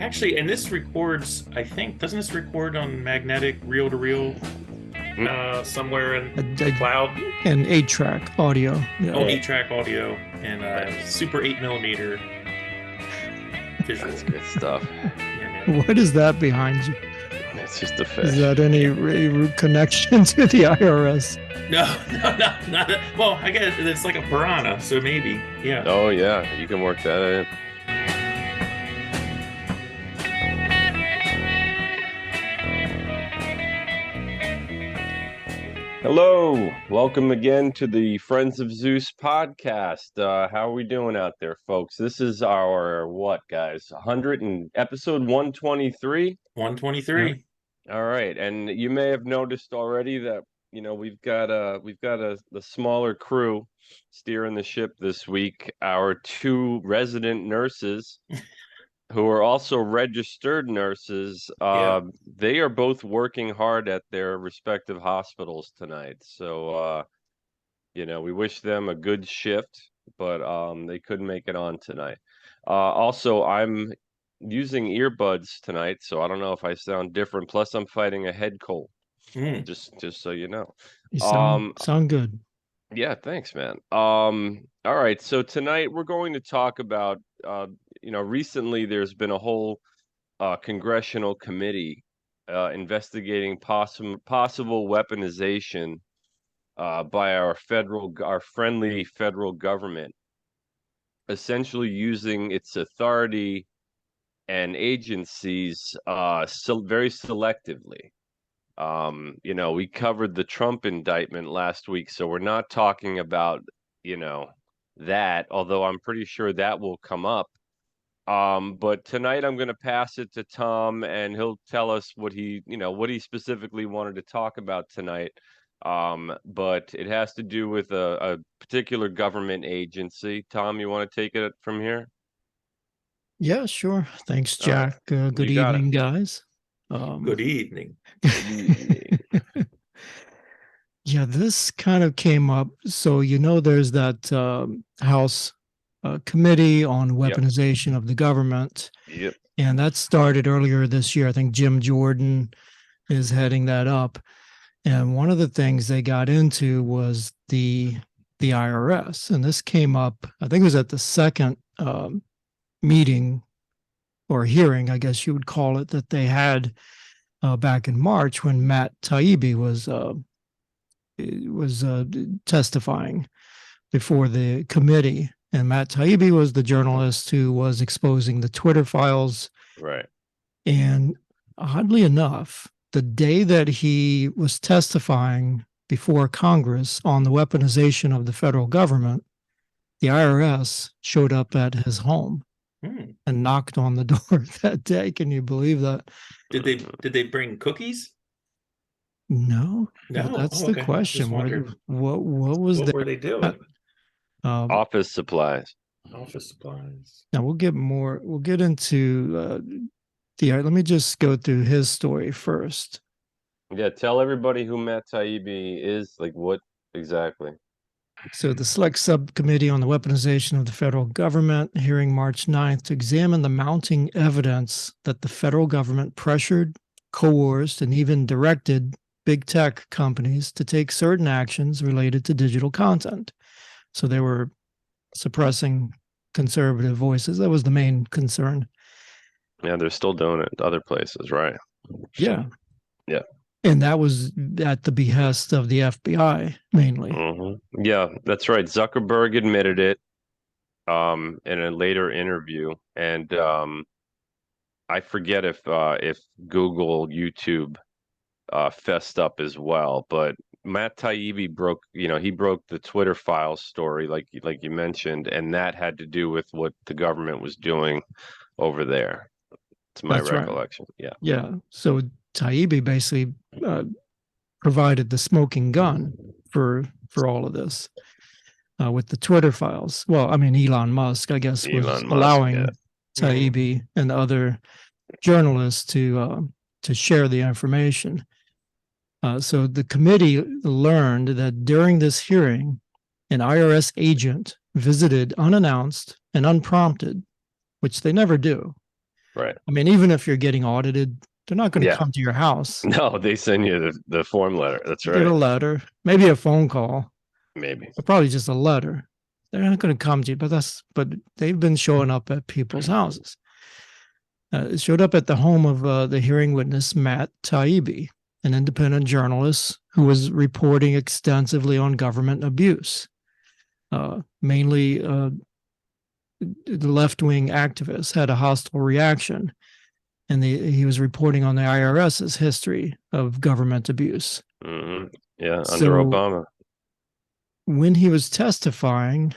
Actually, and this records, I think, doesn't this record on magnetic reel-to-reel somewhere in the A, cloud? an 8-track audio. Oh, Yeah. Yeah, 8-track audio and right. super 8 millimeter visual. That's good stuff. Yeah, man. What is that behind you? It's just a Is fish. that any connection to the IRS? No, no, no, not that. Well, I guess it's like a piranha, so maybe. Yeah. Oh yeah, you can work that in. Hello, welcome again to the Friends of Zeus podcast. How are we doing out there, folks? This is our what, guys? Episode 123. 123. All right, and you may have noticed already that we've got the smaller crew steering the ship this week. Our two resident nurses, who are also registered nurses, Yeah. they are both working hard at their respective hospitals tonight. So we wish them a good shift, but they couldn't make it on tonight. Also, I'm using earbuds tonight, so I don't know if I sound different. Plus, I'm fighting a head cold. Mm. Just so you know. You Um, sound good. yeah, thanks, man. All right, so tonight we're going to talk about recently there's been a whole congressional committee investigating possible weaponization by our friendly federal government, essentially using its authority and agencies very selectively. We covered the Trump indictment last week, so we're not talking about, that, although I'm pretty sure that will come up. But tonight I'm going to pass it to Tom, and he'll tell us what he specifically wanted to talk about tonight. But it has to do with a particular government agency. Tom, you want to take it from here? Yeah, sure. Thanks, All right, Jack. Good you got it. evening, guys. Um, Good evening. Good evening. yeah, this kind of came up. So, there's that House Committee on Yep. Weaponization of the Government. Yep. And that started earlier this year. I think Jim Jordan is heading that up. And one of the things they got into was the IRS. And this came up, I think it was at the second meeting or hearing, I guess you would call it, that they had back in March when Matt Taibbi was testifying before the committee. And Matt Taibbi was the journalist who was exposing the Twitter files. Right. And oddly enough, the day that he was testifying before Congress on the weaponization of the federal government, the IRS showed up at his home and knocked on the door that day. Can you believe that? Did they bring cookies? No, No. that's Oh, the okay. question. What was What there? were they doing? Office supplies. Office supplies. Now we'll get into let me just go through his story first. Yeah, tell everybody who Matt Taibbi is, like what exactly. So the Select Subcommittee on the Weaponization of the Federal Government hearing March 9th to examine the mounting evidence that the federal government pressured, coerced, and even directed big tech companies to take certain actions related to digital content. So they were suppressing conservative voices. That was the main concern. Yeah, they're still doing it other places, right? Yeah. Yeah. And that was at the behest of the FBI mainly. Mm-hmm. Yeah, that's right. Zuckerberg admitted it in a later interview, and I forget if Google, YouTube fessed up as well, but Matt Taibbi broke the Twitter files story, like you mentioned, and that had to do with what the government was doing over there. It's my That's right. recollection. Yeah. Yeah. So Taibbi basically provided the smoking gun for all of this with the Twitter files. Well, I mean, Elon Musk, I guess, was allowing Taibbi and other journalists to share the information. So the committee learned that during this hearing, an IRS agent visited unannounced and unprompted, which they never do, Right. I mean, even if you're getting audited, they're not going to come to your house. No, they send you the form letter. That's right. Get a letter, maybe a phone call, Maybe. but probably just a letter. They're not going to come to you, but they've been showing up at people's houses. It showed up at the home of the hearing witness, Matt Taibbi, an independent journalist who was reporting extensively on government abuse. Mainly the left-wing activists had a hostile reaction, and he was reporting on the IRS's history of government abuse. Mm-hmm. Yeah, under Obama. When he was testifying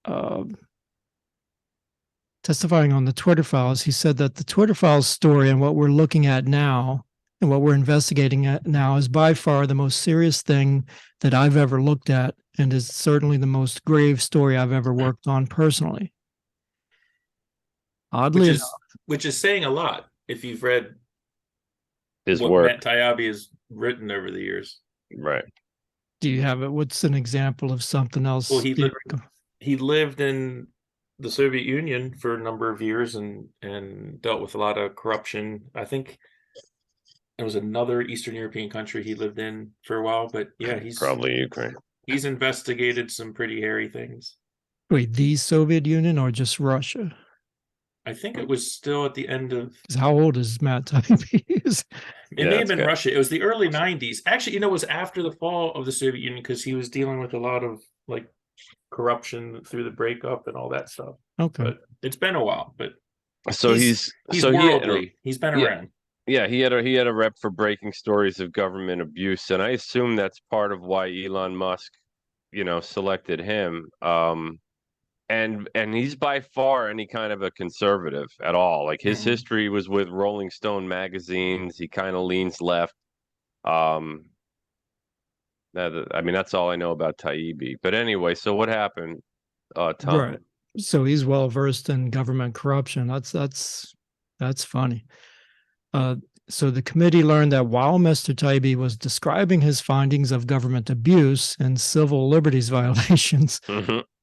on the Twitter files, he said that the Twitter files story and what we're looking at now and what we're investigating at now is by far the most serious thing that I've ever looked at, and is certainly the most grave story I've ever worked on personally. Oddly enough, which is saying a lot if you've read his what work. Matt Taibbi has written over the years. Right. Do you have it? What's an example of something else? Well, he lived in the Soviet Union for a number of years and dealt with a lot of corruption. I think there was another Eastern European country he lived in for a while, but yeah, he's probably Ukraine. He's investigated some pretty hairy things. Wait, the Soviet Union or just Russia? I think it was still at the end of. How old is Matt Taibbi? It may have been Russia. It was the early 90s. Actually, it was after the fall of the Soviet Union because he was dealing with a lot of like corruption through the breakup and all that stuff. Okay, but it's been a while. But so he's worldly. He's been around. Yeah, he had a rep for breaking stories of government abuse, and I assume that's part of why Elon Musk, selected him. And he's by far any kind of a conservative at all. Like his history was with Rolling Stone magazines. He kind of leans left. I mean, that's all I know about Taibbi. But anyway, so what happened, Tom? Right. So he's well versed in government corruption. That's funny. So the committee learned that while Mr. Taibbi was describing his findings of government abuse and civil liberties violations,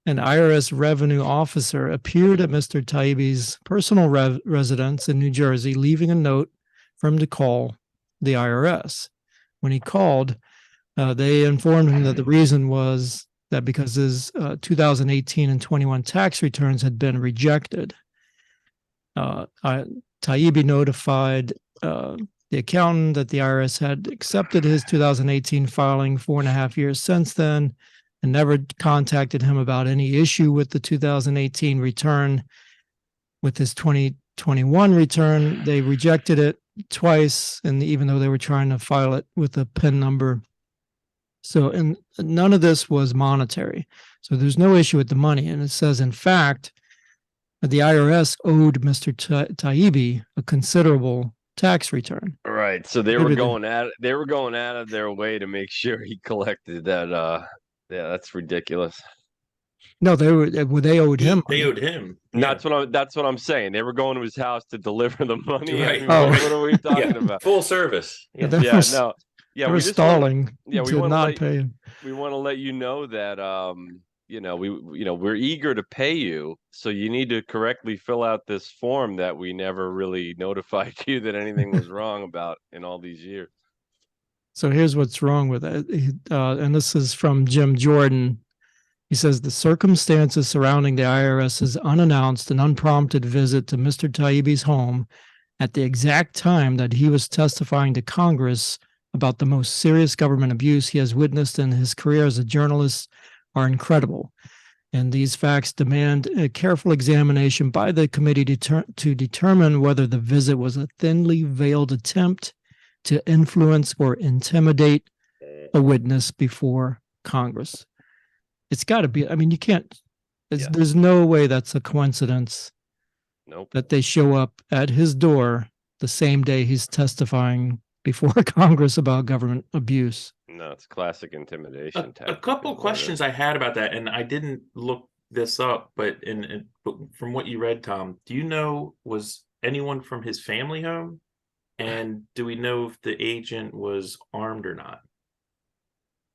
an IRS revenue officer appeared at Mr. Taibbi's personal residence in New Jersey, leaving a note for him to call the IRS. When he called, they informed him that the reason was that because his 2018 and 21 tax returns had been rejected. Taibbi notified the accountant that the IRS had accepted his 2018 filing 4.5 years since then, and never contacted him about any issue with the 2018 return. With his 2021 return, they rejected it twice, and even though they were trying to file it with a PIN number. So, and none of this was monetary. So there's no issue with the money. And it says, in fact, the IRS owed Mr. Taibbi a considerable tax return. Right. So they were going out of their way to make sure he collected that. Yeah, that's ridiculous. No, they owed him. They owed him. Yeah. That's what I'm saying. They were going to his house to deliver the money. Right. What are we talking about? Full service. Yeah, They were stalling. We want to let you know that we're eager to pay you, so you need to correctly fill out this form that we never really notified you that anything was wrong about in all these years. So here's what's wrong with it. And this is from Jim Jordan. He says the circumstances surrounding the IRS's unannounced and unprompted visit to Mr. Taibbi's home at the exact time that he was testifying to Congress about the most serious government abuse he has witnessed in his career as a journalist are incredible. And these facts demand a careful examination by the committee to determine whether the visit was a thinly veiled attempt to influence or intimidate a witness before Congress. It's got to be, I mean, you can't, there's no way that's a coincidence. Nope. That they show up at his door the same day he's testifying before Congress about government abuse. No, it's classic intimidation. A couple questions I had about that, and I didn't look this up, but from what you read, Tom, do you know, was anyone from his family home? And do we know if the agent was armed or not?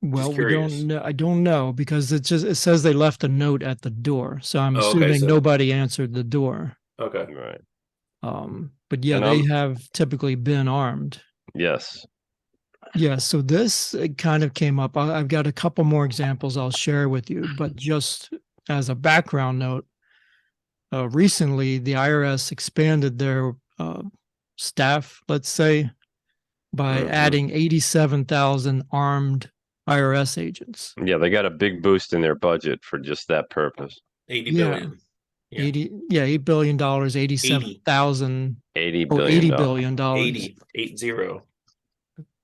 Well, we don't know. I don't know because it says they left a note at the door. So I'm assuming nobody answered the door. Okay. Right. But yeah, And they have typically been armed. yes. Yeah, so this kind of came up. I've got a couple more examples I'll share with you, but just as a background note, recently the IRS expanded their staff, let's say, by adding 87,000 armed IRS agents. Yeah, they got a big boost in their budget for just that purpose. 80 Yeah. billion. Yeah. $8 billion, 87,000 $80 or billion. $80 billion. 80.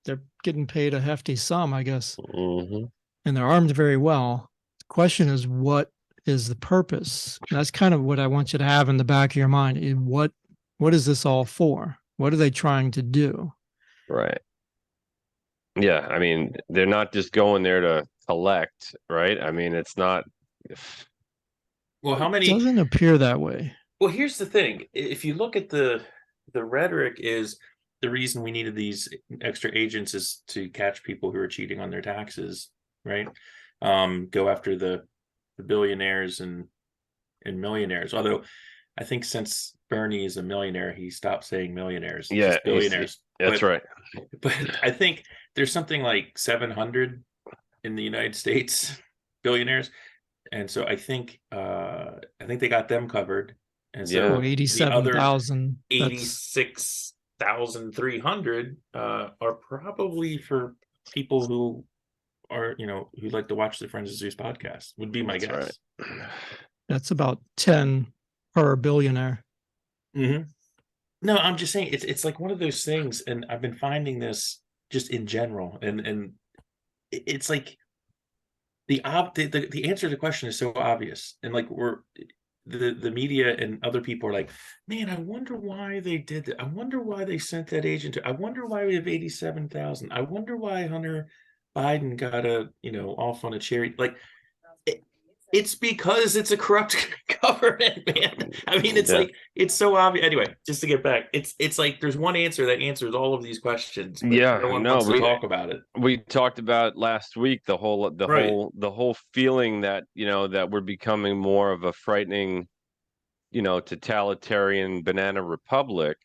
They're getting paid a hefty sum, I guess. Mm-hmm. And they're armed very well. The question is, what is the purpose? And that's kind of what I want you to have in the back of your mind. What is this all for? What are they trying to do? Right. Yeah, I mean, they're not just going there to collect, right? I mean, it's not. Well, how It many? doesn't appear that way. Well, here's the thing. If you look at the rhetoric, is the reason we needed these extra agents is to catch people who are cheating on their taxes, right? Go after the billionaires and millionaires. Although I think since Bernie is a millionaire, he stopped saying millionaires. Yeah, just billionaires. That's right. But I think there's something like 700 in the United States billionaires, and so I think they got them covered. And so So 87,000. 86,300 are probably for people who are, who like to watch the Friends of Zeus podcast, would be my guess. Right. That's about 10 per billionaire. Mm-hmm. No, I'm just saying it's like one of those things, and I've been finding this just in general, and it's like the answer to the question is so obvious, and like the media and other people are like, man, I wonder why they did that. I wonder why they sent that agent I wonder why we have 87,000. I wonder why Hunter Biden got off on a cherry. Like, it's because it's a corrupt government, man. I mean, it's like, it's so obvious. Anyway, just to get back, it's like there's one answer that answers all of these questions. But no one wants to talk about it. We talked about last week the whole feeling that that we're becoming more of a frightening, totalitarian banana republic.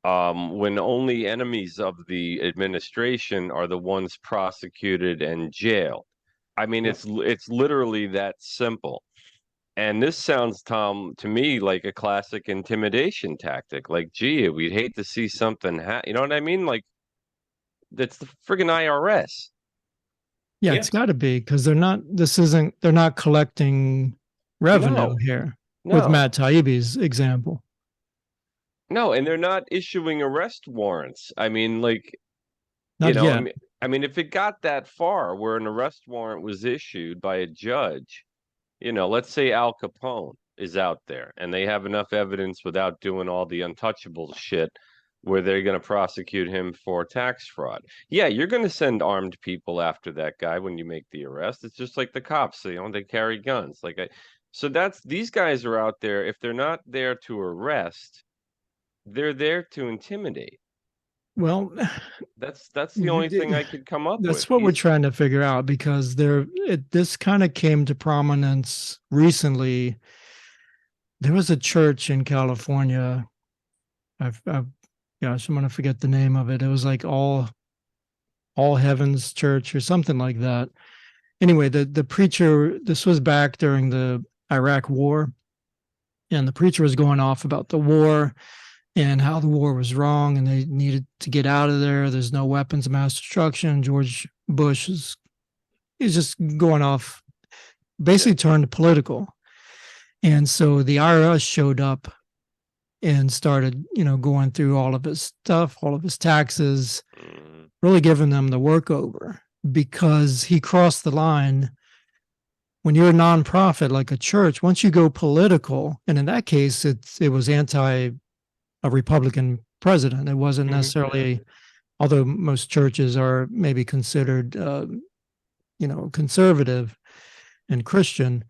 When only enemies of the administration are the ones prosecuted and jailed. I mean, it's literally that simple. And this sounds, Tom, to me like a classic intimidation tactic. Like, gee, we'd hate to see something you know what I mean? Like, that's the friggin' IRS. Yeah, it's got to be, because they're not collecting revenue here with Matt Taibbi's example. No, and they're not issuing arrest warrants. I mean, like, not yet. I mean, if it got that far where an arrest warrant was issued by a judge, let's say Al Capone is out there and they have enough evidence without doing all the untouchable shit where they're going to prosecute him for tax fraud. Yeah, you're going to send armed people after that guy when you make the arrest. It's just like the cops, they carry guns. So these guys are out there. If they're not there to arrest, they're there to intimidate. Well, that's the only thing I could come up with. That's what we're trying to figure out, because this kind of came to prominence recently. There was a church in California. I'm going to forget the name of it. It was like All Heavens Church or something like that. Anyway, the preacher, this was back during the Iraq War, and the preacher was going off about the war and how the war was wrong and they needed to get out of there. There's no weapons of mass destruction. George Bush is just going off, basically turned political. And so the IRS showed up and started, going through all of his stuff, all of his taxes, really giving them the workover, because he crossed the line. When you're a nonprofit like a church, once you go political, and in that case, it was a Republican president. It wasn't necessarily, although most churches are maybe considered, conservative and Christian.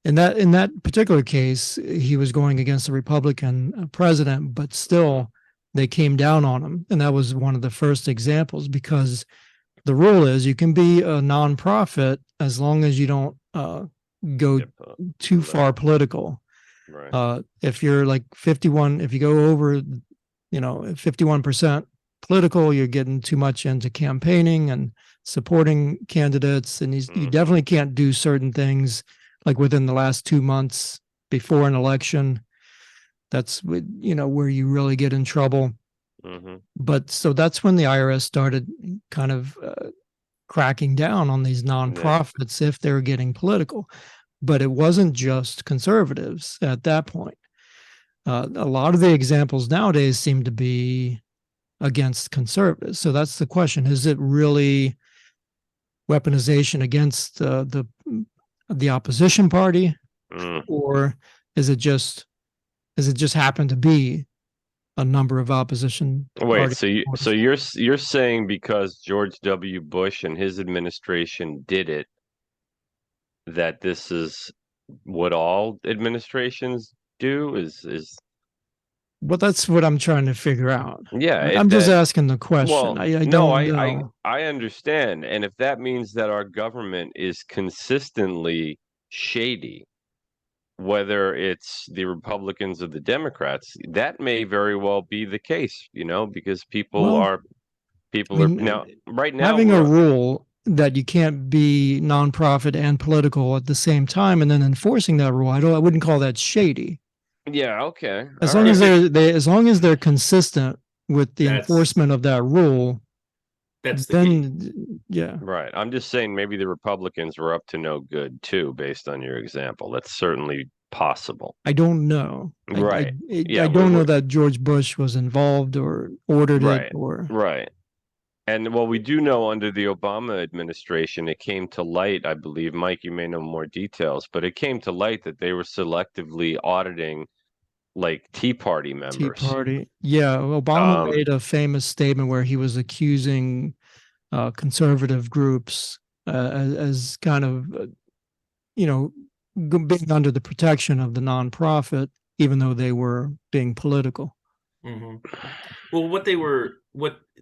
In that particular case, he was going against a Republican president, but still they came down on him. And that was one of the first examples, because the rule is you can be a nonprofit as long as you don't go too far political. Right. If you're like 51, if you go over, 51% political, you're getting too much into campaigning and supporting candidates, and you definitely can't do certain things like within the last 2 months before an election. That's where you really get in trouble. But so that's when the IRS started kind of cracking down on these nonprofits if they're getting political. But it wasn't just conservatives at that point. A lot of the examples nowadays seem to be against conservatives. So that's the question: is it really weaponization against the opposition party, or is it just happen to be a number of opposition? Wait, so you're saying because George W. Bush and his administration did it, that this is what all administrations do? Is Well, that's what I'm trying to figure out. Yeah, I'm just asking the question. well, I no, don't know. I understand. And if that means that our government is consistently shady, whether it's the Republicans or the Democrats, that may very well be the case, because people Well, are now right now having a rule that you can't be nonprofit and political at the same time, and then enforcing that rule, I wouldn't call that shady. Yeah, okay. As long as as long as they're consistent with the enforcement of that rule, that's the then yeah. Right. I'm just saying maybe the Republicans were up to no good too, based on your example. That's certainly possible. I don't know. Right. I don't know that George Bush was involved or ordered it or right. And well, we do know under the Obama administration, it came to light, I believe, Mike, you may know more details, but it came to light that they were selectively auditing like Tea Party members. Tea Party. Yeah. Obama made a famous statement where he was accusing conservative groups as kind of, being under the protection of the nonprofit, even though they were being political. Well,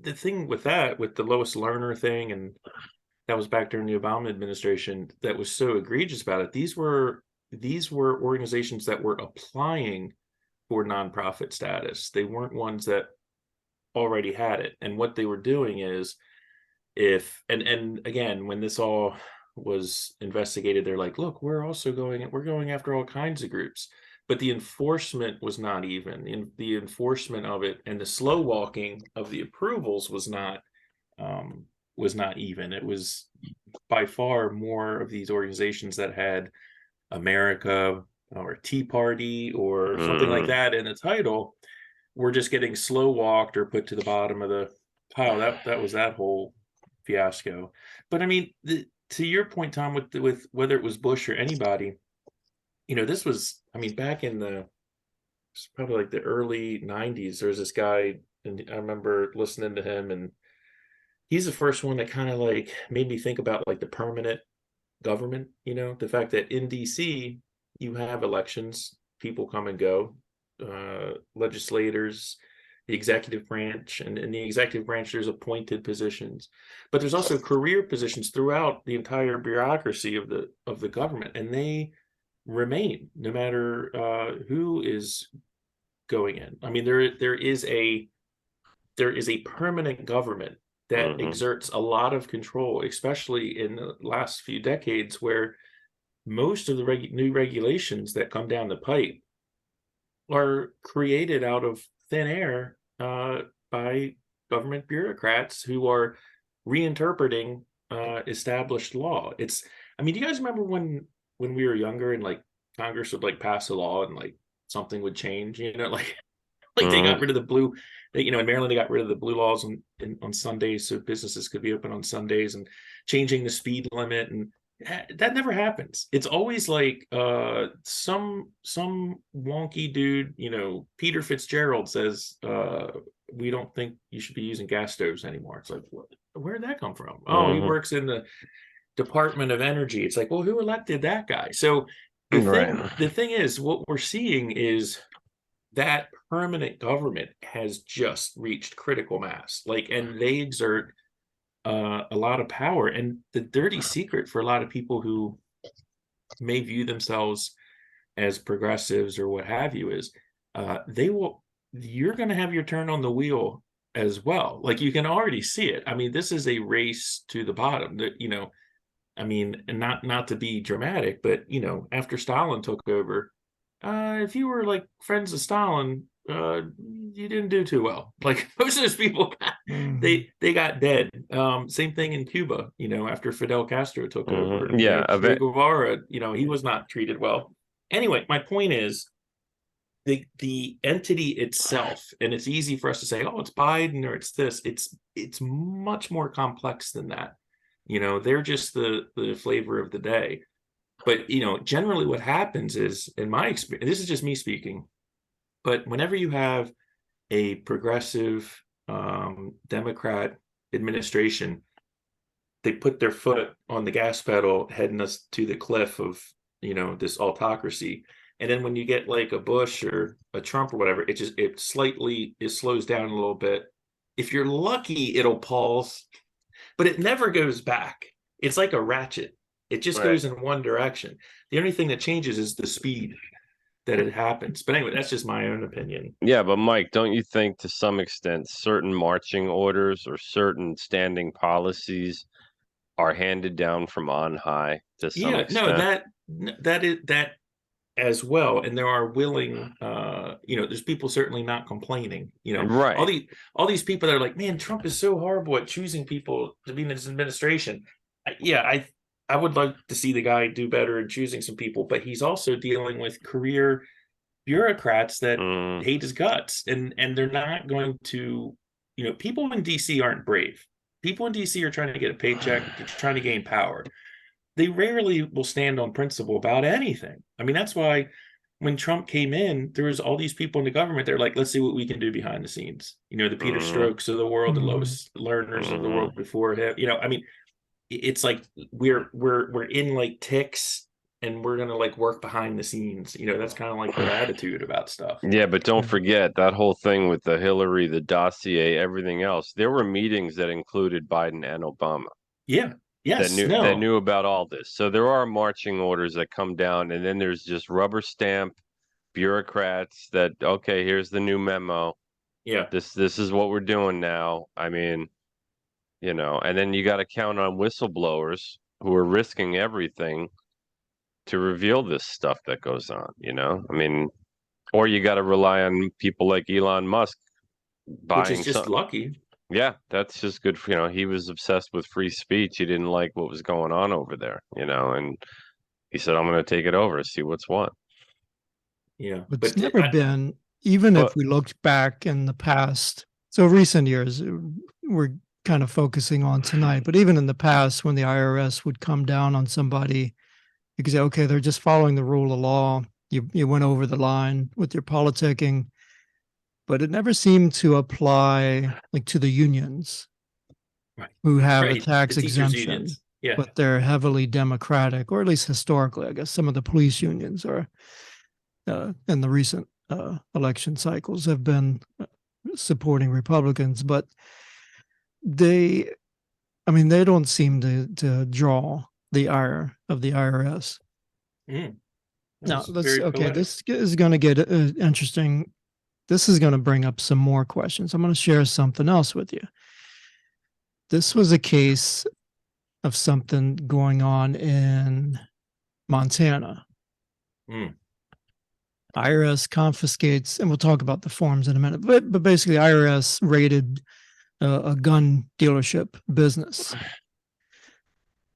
the thing with that, with the Lois Lerner thing, and that was back during the Obama administration, that was so egregious about it. These were organizations that were applying for nonprofit status. They weren't ones that already had it. And what they were doing is, and again, when this all was investigated, they're like, look, we're going after all kinds of groups. But the enforcement was not even. The enforcement of it and the slow walking of the approvals was not even. It was by far more of these organizations that had America or Tea Party or something like that in the title were just getting slow walked or put to the bottom of the pile. That was that whole fiasco. But I mean, to your point, Tom, with whether it was Bush or anybody, this was, I mean, back in probably like the early 90s, there was this guy, and I remember listening to him, and he's the first one that kind of like made me think about like the permanent government, the fact that in DC, you have elections, people come and go, legislators, the executive branch, and in the executive branch, there's appointed positions, but there's also career positions throughout the entire bureaucracy of the government, and they remain no matter who is going in. I mean, there is a permanent government that exerts a lot of control, especially in the last few decades, where most of the new regulations that come down the pipe are created out of thin air by government bureaucrats who are reinterpreting established law. I mean, do you guys remember when we were younger and like Congress would like pass a law and like something would change, like they got rid of the blue, in Maryland, they got rid of the blue laws on Sundays, so businesses could be open on Sundays, and changing the speed limit, and that never happens. It's always like some wonky dude, Peter Fitzgerald says, we don't think you should be using gas stoves anymore. It's like, where'd that come from? Oh, he works in the Department of Energy. It's like, well, who elected that guy? So the thing is, what we're seeing is that permanent government has just reached critical mass, and they exert a lot of power. And the dirty secret for a lot of people who may view themselves as progressives or what have you is, you're going to have your turn on the wheel as well. Like, you can already see it. I mean, this is a race to the bottom that, I mean, and not to be dramatic, but after Stalin took over, if you were like friends of Stalin, you didn't do too well. Like, most of those people, they got dead. Same thing in Cuba. After Fidel Castro took over, Yeah, Che Guevara, he was not treated well. Anyway, my point is, the entity itself, and it's easy for us to say, oh, it's Biden or it's this. It's much more complex than that. They're just the flavor of the day. But generally what happens is, in my experience, this is just me speaking, but whenever you have a progressive Democrat administration, they put their foot on the gas pedal, heading us to the cliff of this autocracy. And then when you get like a Bush or a Trump or whatever, it slows down a little bit. If you're lucky, it'll pause, but it never goes back. It's like a ratchet. It just goes in one direction. The only thing that changes is the speed that it happens. But anyway, that's just my own opinion. Yeah, but Mike, don't you think to some extent certain marching orders or certain standing policies are handed down from on high to some extent? No, that as well. And there are willing, there's people certainly not complaining. Right. All these people that are like, man, Trump is so horrible at choosing people to be in his administration. I would like to see the guy do better in choosing some people, but he's also dealing with career bureaucrats that hate his guts, and they're not going to, people in DC aren't brave. People in DC are trying to get a paycheck, they're trying to gain power. They rarely will stand on principle about anything. I mean, that's why when Trump came in, there was all these people in the government. They're like, let's see what we can do behind the scenes. The Peter Strokes of the world, the Lois Lerners of the world before him. I mean, it's like we're in like ticks, and we're gonna like work behind the scenes. That's kind of like their attitude about stuff. Yeah, but don't forget that whole thing with the Hillary, the dossier, everything else. There were meetings that included Biden and Obama. Yeah. Yes. That knew about all this. So there are marching orders that come down, and then there's just rubber stamp bureaucrats that, okay, here's the new memo. Yeah. This is what we're doing now. I mean, and then you got to count on whistleblowers who are risking everything to reveal this stuff that goes on, I mean, or you got to rely on people like Elon Musk buying, which is just lucky. Yeah, that's just good for, he was obsessed with free speech. He didn't like what was going on over there, and he said, I'm going to take it over, see what's what. Yeah. But it's never been, even if we looked back in the past, so recent years, we're kind of focusing on tonight, but even in the past, when the IRS would come down on somebody, you could say, okay, they're just following the rule of law. You went over the line with your politicking. But it never seemed to apply like to the unions who have a tax exemption, but they're heavily Democratic, or at least historically, I guess some of the police unions are in the recent election cycles have been supporting Republicans, but they don't seem to draw the ire of the IRS. Now, this is going to get interesting. This is going to bring up some more questions. I'm going to share something else with you. This was a case of something going on in Montana. IRS confiscates, and we'll talk about the forms in a minute, but basically IRS raided a gun dealership business.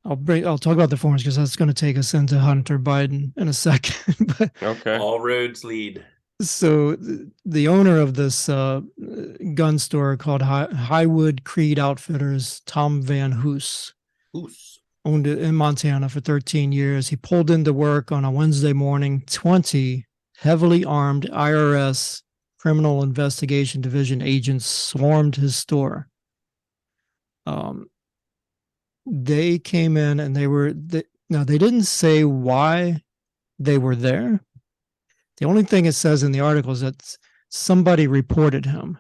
I'll talk about the forms because that's going to take us into Hunter Biden in a second. But okay. All roads lead. So the owner of this gun store called Highwood Creed Outfitters, Tom Van Hoos, owned it in Montana for 13 years. He pulled into work on a Wednesday morning. 20 heavily armed IRS Criminal Investigation Division agents swarmed his store. They came in and they didn't say why they were there. The only thing it says in the article is that somebody reported him.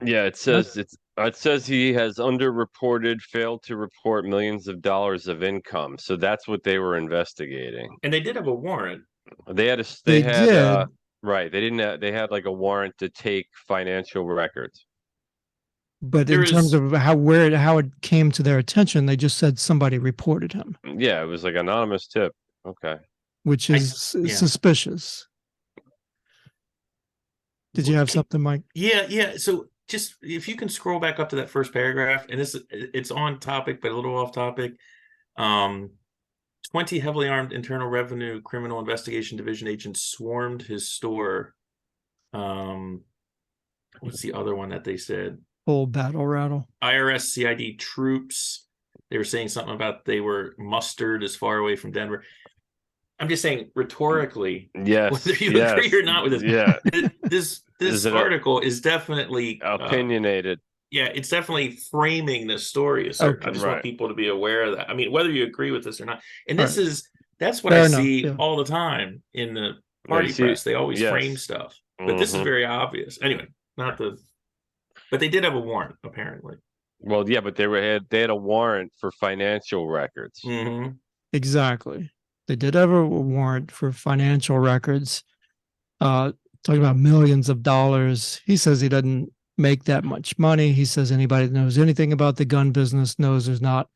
Yeah, it says he has underreported, failed to report millions of dollars of income. So that's what they were investigating. And they did have a warrant. They had They did, right. They didn't they had like a warrant to take financial records. but There in terms is, of how it came to their attention, they just said somebody reported him, Yeah, it was like anonymous tip. Okay. which I, is yeah. suspicious. Did you have something, Mike? Yeah. So just if you can scroll back up to that first paragraph, and it's on topic, but a little off topic. Um, 20 heavily armed Internal Revenue Criminal Investigation Division agents swarmed his store. What's the other one that they said? Full battle rattle. IRS CID troops. They were saying something about they were mustered as far away from Denver. I'm just saying rhetorically, Yes. whether you Yes. agree or not with this, Yeah. this article is definitely opinionated. Yeah, it's definitely framing the story. Okay. I just want people to be aware of that. I mean, whether you agree with this or not, and All this right. is that's what Fair I enough, see yeah. all the time in the Yeah, party you see- press. They always yes. frame stuff, but this is Mhm. very obvious. Anyway, not the, but they did have a warrant apparently. Well, yeah, but they had a warrant for financial records. Mm-hmm. Exactly. They did have a warrant for financial records. Talking about millions of dollars. He says he doesn't make that much money. He says anybody that knows anything about the gun business knows there's not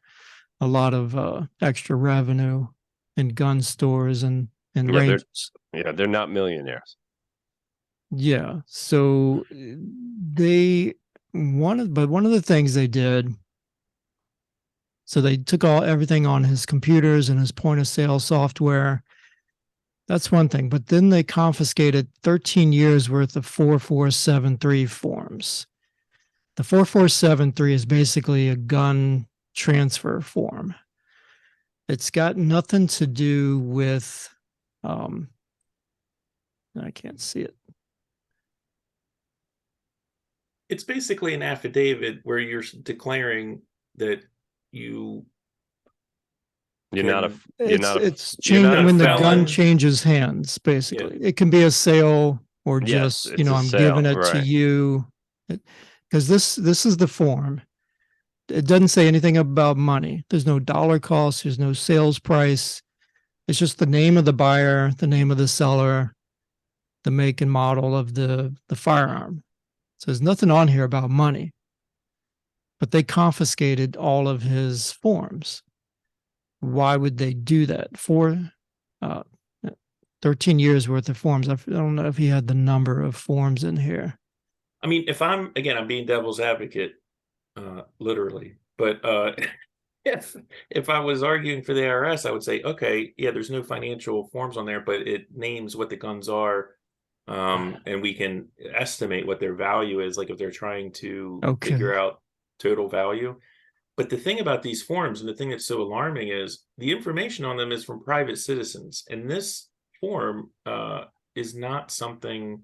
a lot of extra revenue in gun stores and Yeah, ranges. they're not millionaires. Yeah. So one of the things they did, so they took everything on his computers and his point of sale software. That's one thing. But then they confiscated 13 years worth of 4473 forms. The 4473 is basically a gun transfer form. It's got nothing to do with, I can't see it. It's basically an affidavit where you're declaring that you're not it's changing when the gun changes hands. Basically, it can be a sale or just I'm giving it to you, because this is the form. It doesn't say anything about money. There's no dollar cost. There's no sales price. It's just the name of the buyer, the name of the seller, the make and model of the firearm. So there's nothing on here about money. But they confiscated all of his forms. Why would they do that? For 13 years worth of forms. I don't know if he had the number of forms in here. I mean, I'm being devil's advocate, literally, but if I was arguing for the IRS, I would say, okay, yeah, there's no financial forms on there, but it names what the guns are, and we can estimate what their value is, like if they're trying to figure out total value. But the thing about these forms, and the thing that's so alarming, is the information on them is from private citizens, and this form is not something,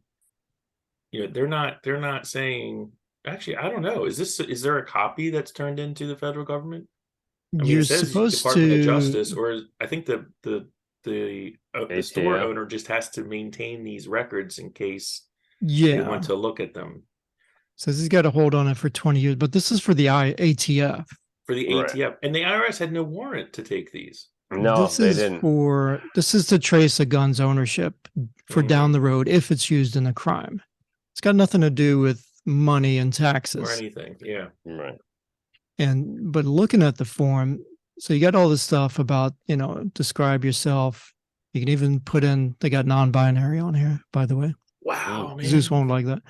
they're not saying. Actually, I don't know. Is there a copy that's turned into the federal government? I mean, You're it says supposed Department to of Justice, or I think the store ATF. owner just has to maintain these records in case they want Yeah. to look at them. Says he's got to hold on it for 20 years, but this is for the ATF. For the ATF. And the IRS had no warrant to take these. No, they didn't. This is to trace a gun's ownership for down the road if it's used in a crime. It's got nothing to do with money and taxes. Or anything, yeah. Right. But looking at the form, so you got all this stuff about, describe yourself. You can even put in, they got non-binary on here, by the way. Wow, man. Zeus won't like that.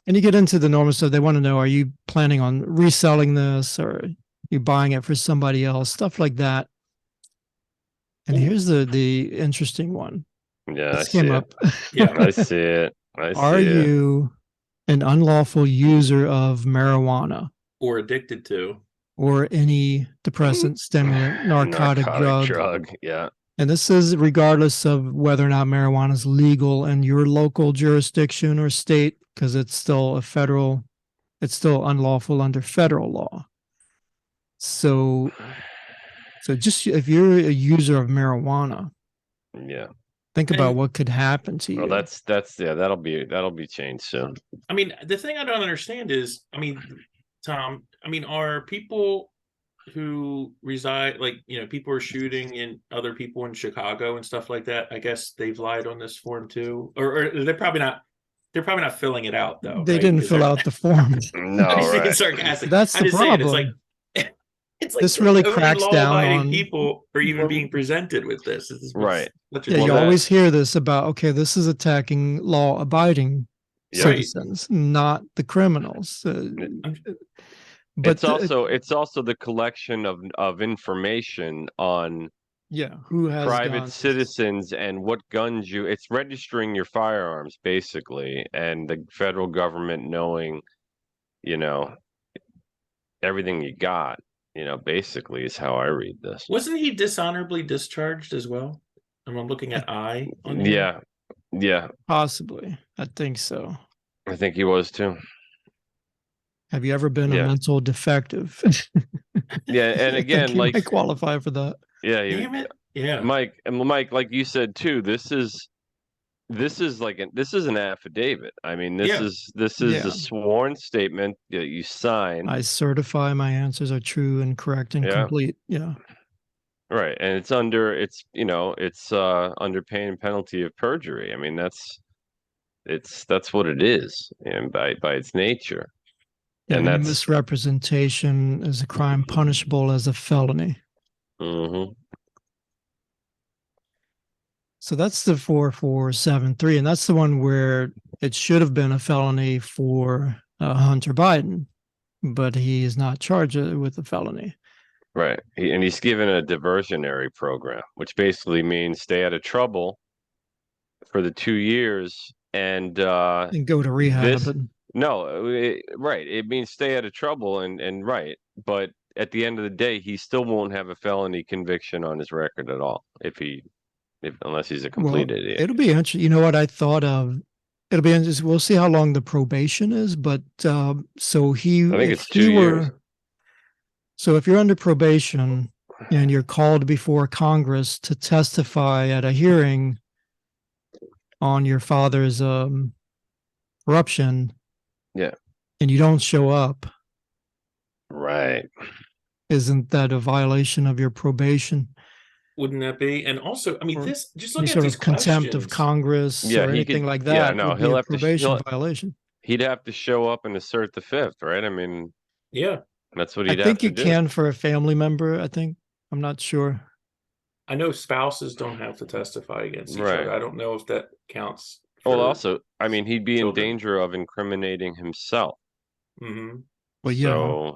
And you get into the normal stuff. They want to know, are you planning on reselling this, or you buying it for somebody else? Stuff like that. And here's the interesting one. Yeah, this came up. Yeah, I see it. Are you an unlawful user of marijuana? Or addicted to? Or any depressant, stimulant, narcotic drug? Yeah. And this is regardless of whether or not marijuana is legal in your local jurisdiction or state, because it's still unlawful under federal law. So just if you're a user of marijuana, think about what could happen to you. Well, that'll be changed soon. I mean, the thing I don't understand is, Tom, are people who reside, like, people are shooting in other people in Chicago and stuff like that, I guess they've lied on this form too, or they're probably not. They're probably not filling it out though, They right? didn't Because fill they're. out the form. No, I'm just being right. sarcastic. That's I'm the just saying, it's like, problem. it's like This really only cracks down law-abiding on people are even what- being presented with this. This is Right. such a Yeah, Well, you that- always hear this about, okay, this is attacking law-abiding Yeah. citizens, not the criminals. But it's also the collection of information on yeah, who has private guns? citizens and what guns it's registering your firearms basically, and the federal government knowing, everything you got, basically is how I read this. Wasn't he dishonorably discharged as well? I'm looking at I on here. Yeah, Possibly. I think so. I think he was too. Have you ever been a Yeah. mental defective? Yeah, and I again, think you like, might qualify for that. yeah, Damn it. Yeah. Mike, like you said too, this is an affidavit. I mean, this Yeah. is Yeah. a sworn statement that you sign. I certify my answers are true and correct and Yeah. complete. Yeah. Right, and it's under pain and penalty of perjury. I mean, that's what it is, and by its nature. Yeah, And any that's misrepresentation is a crime punishable as a felony. mhm. So that's the 4473, and that's the one where it should have been a felony for Hunter Biden, but he is not charged with a felony. Right. He's given a diversionary program, which basically means stay out of trouble for the 2 years and go to rehab. right. It means stay out of trouble and right. But at the end of the day, he still won't have a felony conviction on his record at all unless he's a complete idiot. It'll be interesting. You know what I thought of? It'll be interesting. We'll see how long the probation is, but so I think it's 2 years. So if you're under probation and you're called before Congress to testify at a hearing on your father's corruption, yeah, and you don't show up, right? Isn't that a violation of your probation? Wouldn't that be? And also, I mean, this just Any look at sort these of contempt of questions. Congress or anything like that? Yeah, no, would be he'll a have probation violation. He'd have to show up and assert the fifth, right? I mean, yeah, that's what I he'd have think to you do. can for a family member. I think I'm not sure. I know spouses don't have to testify against each other. I don't know if that counts. Well, also, I mean, he'd be children. in danger of incriminating himself. Mm-hmm. Well, yeah.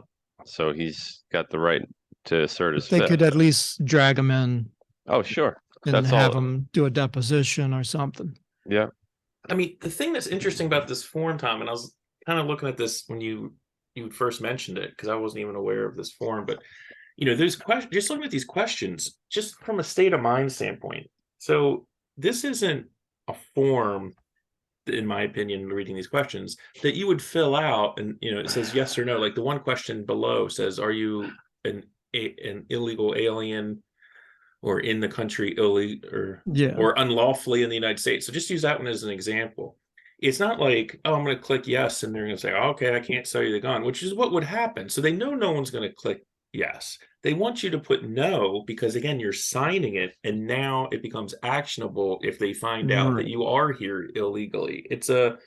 So he's got the right to assert his They fifth. could at least drag him in. Oh, sure. And That's have him do a deposition or something. Yeah. I mean, the thing that's interesting about this form, Tom, and I was kind of looking at this when you first mentioned it, because I wasn't even aware of this form, but there's questions, just looking at these questions, just from a state of mind standpoint. So this isn't a form, in my opinion, reading these questions, that you would fill out and it says yes or no. Like the one question below says, are you an illegal alien or in the country or unlawfully in the United States? So just use that one as an example. It's not like, oh, I'm going to click yes and they're going to say, oh, okay, I can't sell you the gun, which is what would happen. So they know no one's going to click yes. They want you to put no because, again, you're signing it, and now it becomes actionable if they find out that you are here illegally. It's a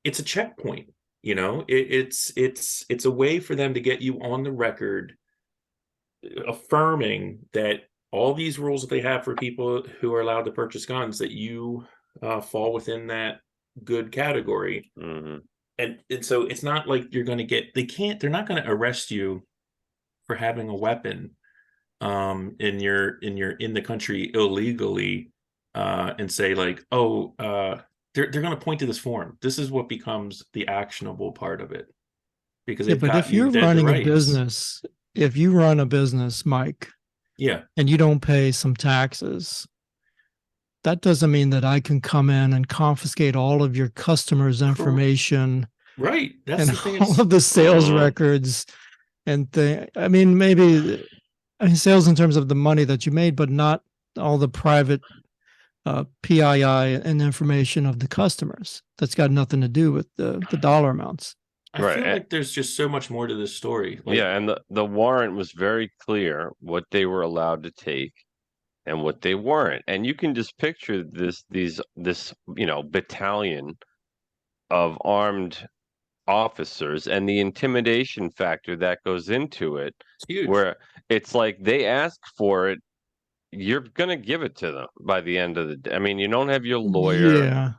checkpoint. It's a way for them to get you on the record affirming that all these rules that they have for people who are allowed to purchase guns, that you fall within that good category. Mm-hmm. And so it's not like you're going to they're not going to arrest you for having a weapon in the country illegally and say like, oh, they're going to point to this form. This is what becomes the actionable part of it, because but if you're running a business, if you run a business, Mike, and you don't pay some taxes, that doesn't mean that I can come in and confiscate all of your customers' information, right? That's and the thing, all of the sales records. And maybe sales in terms of the money that you made, but not all the private PII and information of the customers. That's got nothing to do with the dollar amounts. I Right. feel like there's just so much more to this story. Like, Yeah, and the warrant was very clear what they were allowed to take and what they weren't. And you can just picture this battalion of armed officers and the intimidation factor that goes into it, it's huge. where it's like they ask for it, you're gonna give it to them by the end of the day. I mean, you don't have your lawyer, Yeah.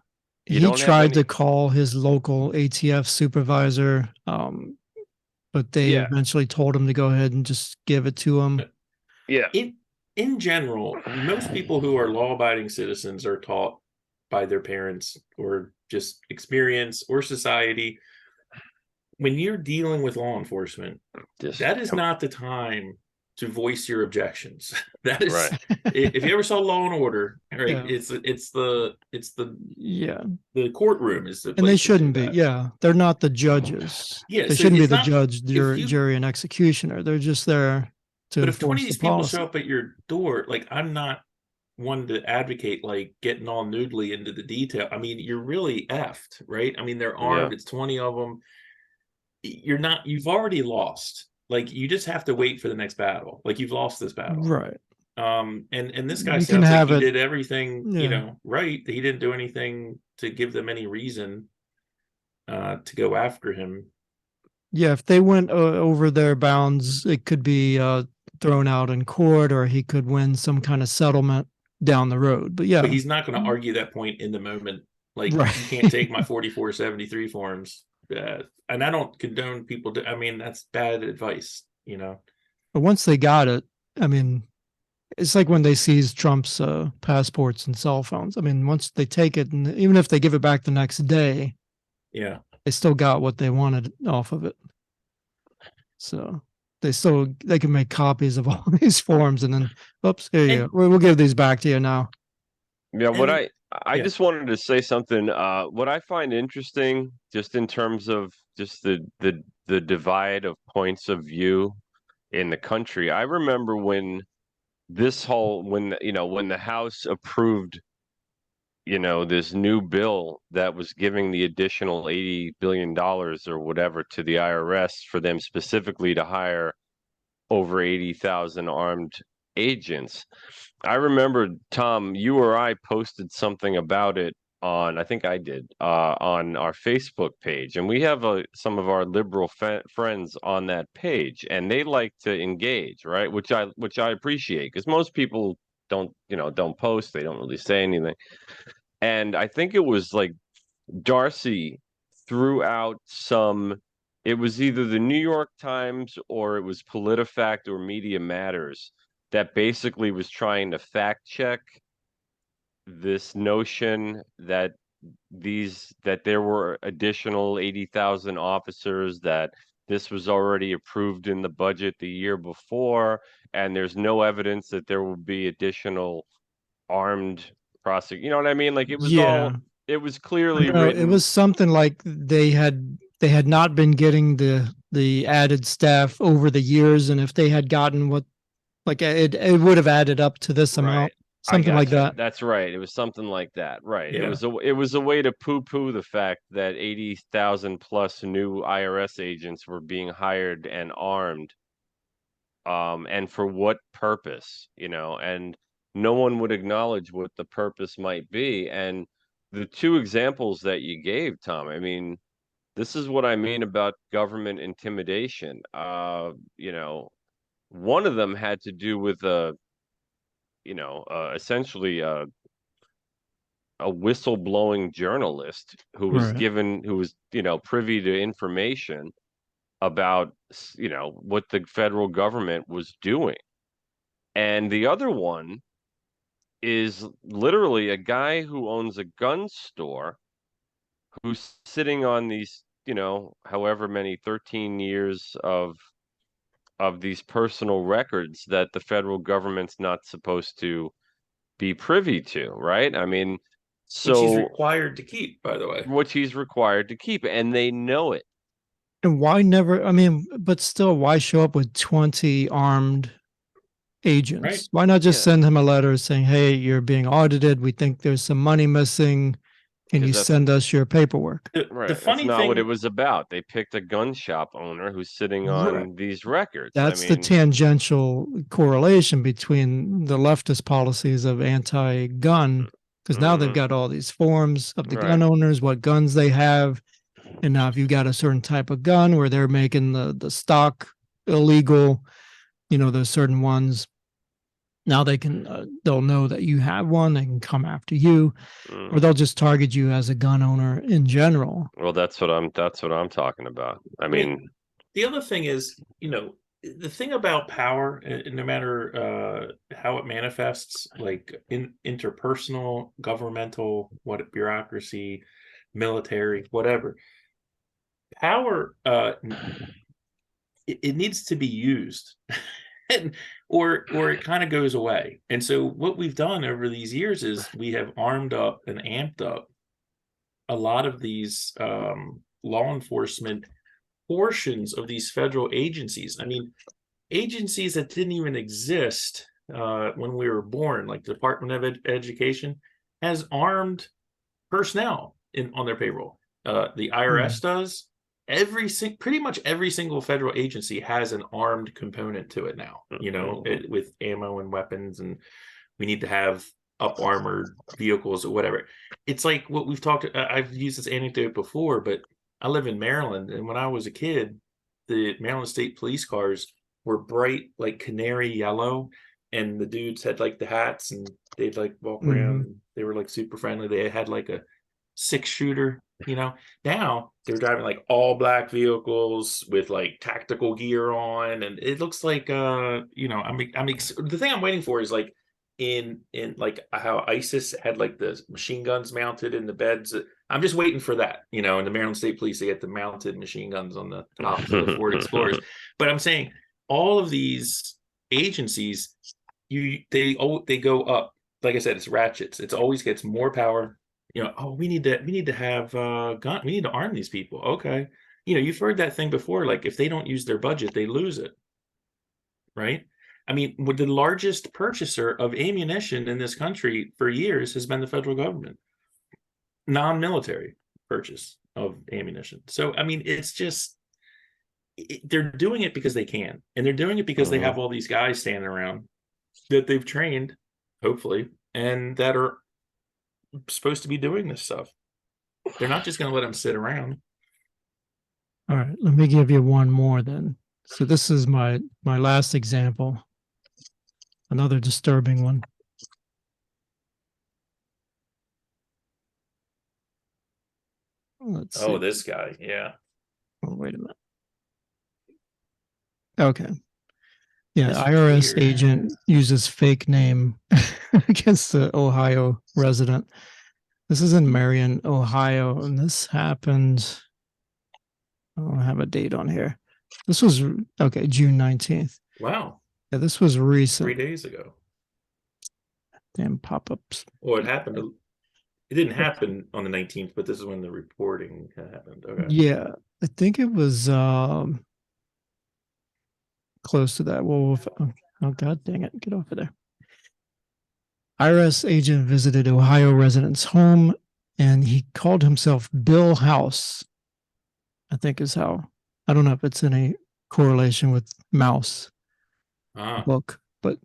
you He don't have tried any. to call his local ATF supervisor, but they Yeah, eventually told him to go ahead and just give it to him. yeah, In general, most people who are law-abiding citizens are taught by their parents or just experience or society, when you're dealing with law enforcement, just that is not the time to voice your objections. That is, right. if you ever saw Law and Order, right? Yeah. It's the Yeah. the courtroom is the And they place to do shouldn't be. that. Yeah. They're not the judges. Yeah, They so shouldn't be it's the not judge, if you jury, and executioner. They're just there to but if 20 enforce of the these people policy. show up at your door, like I'm not one to advocate like getting all noodly into the detail. I mean, you're really effed, right? I mean, they're Yeah. armed, it's 20 of them. You've already lost. Like you just have to wait for the next battle. Like you've lost this battle. Right. And this guy You can sounds like have he it. did everything, Yeah. right. He didn't do anything to give them any reason to go after him. Yeah. If they went over their bounds, it could be thrown out in court, or he could win some kind of settlement down the road. But yeah. But he's not going to argue that point in the moment. Like Right. you can't take my 4473 forms. And I don't condone people to, I mean, that's bad advice. But once they got it, I mean, it's like when they seized Trump's passports and cell phones. I mean, once they take it, and even if they give it back the next day, Yeah. they still got what they wanted off of it. So they can make copies of all these forms, and then, oops, here you go. We'll give these back to you now. Yeah, what I yeah. just wanted to say something. What I find interesting, just in terms of just the divide of points of view in the country. I remember when when the House approved, this new bill that was giving the additional $80 billion or whatever to the IRS for them specifically to hire over 80,000 armed agents. I remember, Tom, you or I posted something about it on, I think I did, on our Facebook page. And we have some of our liberal friends on that page, and they like to engage, right? Which I appreciate, because most people don't post, they don't really say anything. And I think it was like Darcy threw out it was either the New York Times or it was PolitiFact or Media Matters that basically was trying to fact check this notion that there were additional 80,000 officers, that this was already approved in the budget the year before, and there's no evidence that there will be additional armed prosecutors. You know what I mean? Like it was clearly No, written. it was something like they had not been getting the added staff over the years, and if they had gotten what, like it would have added up to this amount, something like that. That's right. It was something like that. Right. Yeah. It was a way to poo-poo the fact that 80,000 plus new IRS agents were being hired and armed. And for what purpose, and no one would acknowledge what the purpose might be. And the two examples that you gave, Tom, I mean, this is what I mean about government intimidation. One of them had to do with essentially a whistleblowing journalist who was privy to information about what the federal government was doing. And the other one is literally a guy who owns a gun store who's sitting on these, however many 13 years of these personal records that the federal government's not supposed to be privy to, right? I mean, which he's required to keep, by the way. Which he's required to keep, and they know it. And why never? I mean, but still, why show up with 20 armed agents? Right. Why not just send him a letter saying, "Hey, you're being audited. We think there's some money missing. Can you send us your paperwork? Right. The funny That's not thing, what it was about. They picked a gun shop owner who's sitting on these records. That's the tangential correlation between the leftist policies of anti-gun, because now they've got all these forms of the gun owners, what guns they have. And now if you've got a certain type of gun where they're making the stock illegal, you know, there's certain ones. Now they can, they'll know that you have one. They can come after you, or they'll just target you as a gun owner in general. Well, that's what I'm talking about. I mean, the other thing is, you know, the thing about power, no matter how it manifests, like in interpersonal, governmental, what bureaucracy, military, whatever, power, it needs to be used. or it kind of goes away. And so what we've done over these years is we have armed up and amped up a lot of these law enforcement portions of these federal agencies. I mean, agencies that didn't even exist when we were born, like the Department of Education has armed personnel on their payroll. The IRS does. Pretty much every single federal agency has an armed component to it now, you know, with ammo and weapons, and we need to have up armored vehicles or whatever. It's like what we've talked, I've used this anecdote before, but I live in Maryland, and when I was a kid, the Maryland State Police cars were bright, like canary yellow, and the dudes had like the hats, and they'd like walk around, and they were like super friendly. They had like a 6-shooter. You know, now they're driving like all black vehicles with like tactical gear on, and it looks like you know, the thing I'm waiting for is like in like how ISIS had like the machine guns mounted in the beds. I'm just waiting for that, you know, in the Maryland State Police, they get the mounted machine guns on the tops of the Ford Explorers. But I'm saying all of these agencies, they go up. Like I said, it's ratchets. It always gets more power. You know, oh, we need to have gun. We need to arm these people. Okay, you know, you've heard that thing before. Like if they don't use their budget, they lose it. Right? I mean, the largest purchaser of ammunition in this country for years has been the federal government, non-military purchase of ammunition. So I mean, it's just they're doing it because they can, and they're doing it because they have all these guys standing around that they've trained, hopefully, and that are supposed to be doing this stuff. They're not just going to let them sit around. All right, let me give you one more then. So this is my last example. Another disturbing one. Let's see. This guy, yeah. Oh, wait a minute. Okay. Yeah, IRS agent uses fake name against the Ohio resident. This is in Marion, Ohio, and this happened. I don't have a date on here. This was June 19th. Wow. Yeah, this was recent. 3 days ago. Damn pop-ups. Well, it happened. It didn't happen on the 19th, but this is when the reporting happened. Okay. Yeah, I think it was close to that. Well, oh god dang it, get off of there. IRS agent visited Ohio resident's home, and he called himself Bill House. I think is how. I don't know if it's any correlation with Mouse book, but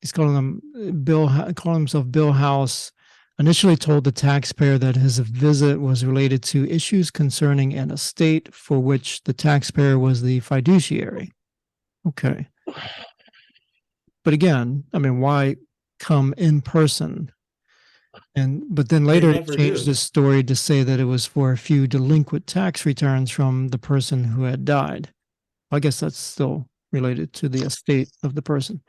he's calling himself Bill House. Initially told the taxpayer that his visit was related to issues concerning an estate for which the taxpayer was the fiduciary. Okay. But again, I mean, why come in person? But then later he changed his story to say that it was for a few delinquent tax returns from the person who had died. I guess that's still related to the estate of the person.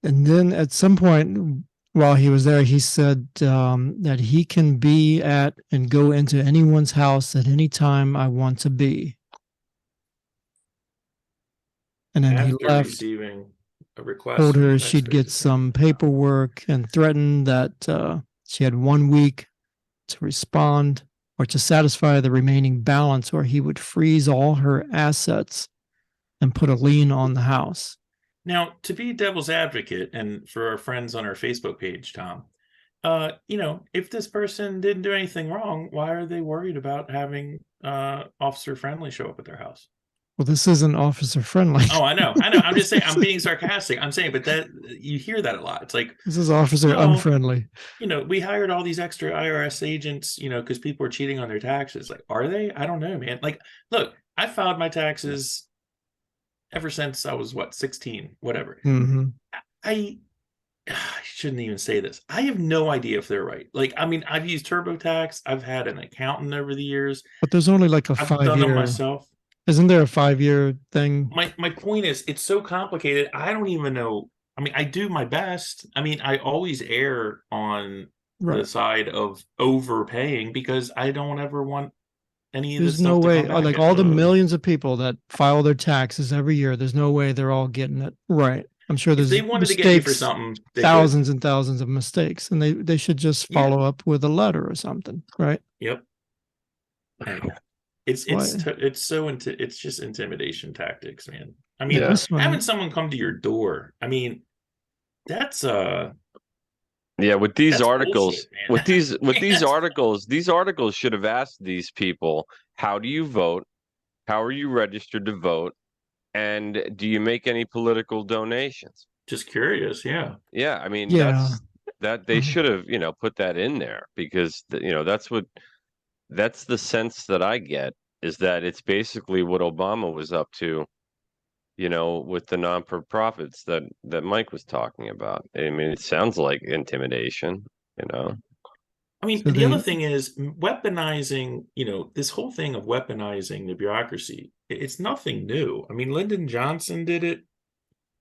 And then at some point while he was there, he said that he can be at and go into anyone's house at any time I want to be. And then he left, receiving a request, told her she'd get some paperwork and threatened that she had 1 week to respond or to satisfy the remaining balance, or he would freeze all her assets and put a lien on the house. Now, to be devil's advocate, and for our friends on our Facebook page, Tom, if this person didn't do anything wrong, why are they worried about having Officer Friendly show up at their house? Well, this isn't officer friendly. Oh, I know. I'm just saying. I'm being sarcastic. I'm saying, but that you hear that a lot. It's like, This is officer well, unfriendly. we hired all these extra IRS agents, because people are cheating on their taxes. Like, are they? I don't know, man. Like, look, I filed my taxes ever since I was 16, whatever. Mm-hmm. I shouldn't even say this. I have no idea if they're right. Like, I mean, I've used TurboTax. I've had an accountant over the years. But there's only like a I've done them 5-year. myself. Isn't there a 5-year thing? My point is, it's so complicated. I don't even know. I mean, I do my best. I mean, I always err on the side of overpaying because I don't ever want any of this There's no stuff to way, come back. like all the millions of people that file their taxes every year, there's no way they're all getting it right. I'm sure If there's they wanted to get you for mistakes, something, they thousands and thousands of mistakes, and they should just Yeah. follow up with a letter or something, right? Yep. Anyway, it's just intimidation tactics, man. I mean, This one, having someone come to your door, I mean, that's Yeah, with these That's articles, bullshit, man. these articles should have asked these people, how do you vote? How are you registered to vote? And do you make any political donations? just curious, yeah. Yeah, I mean, yeah, that they should have, put that in there because that's the sense that I get, is that it's basically what Obama was up to, with the non-for-profits that Mike was talking about. I mean, it sounds like intimidation, I mean, So the other thing is weaponizing, this whole thing of weaponizing the bureaucracy, it's nothing new. I mean, Lyndon Johnson did it,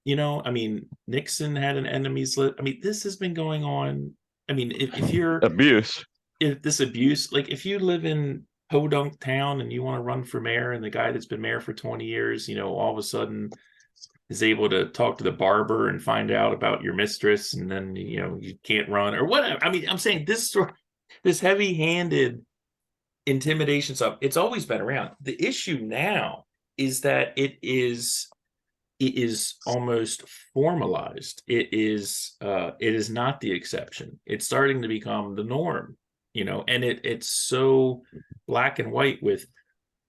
I mean, Nixon had an enemies list. I mean, this has been going on. I mean, if you're abuse. if this abuse, like if you live in Podunk Town and you want to run for mayor, and the guy that's been mayor for 20 years, all of a sudden is able to talk to the barber and find out about your mistress, and then you can't run or whatever. I mean, I'm saying this heavy-handed intimidation stuff, it's always been around. The issue now is that it is almost formalized. It is not the exception. It's starting to become the norm, and it's so black and white with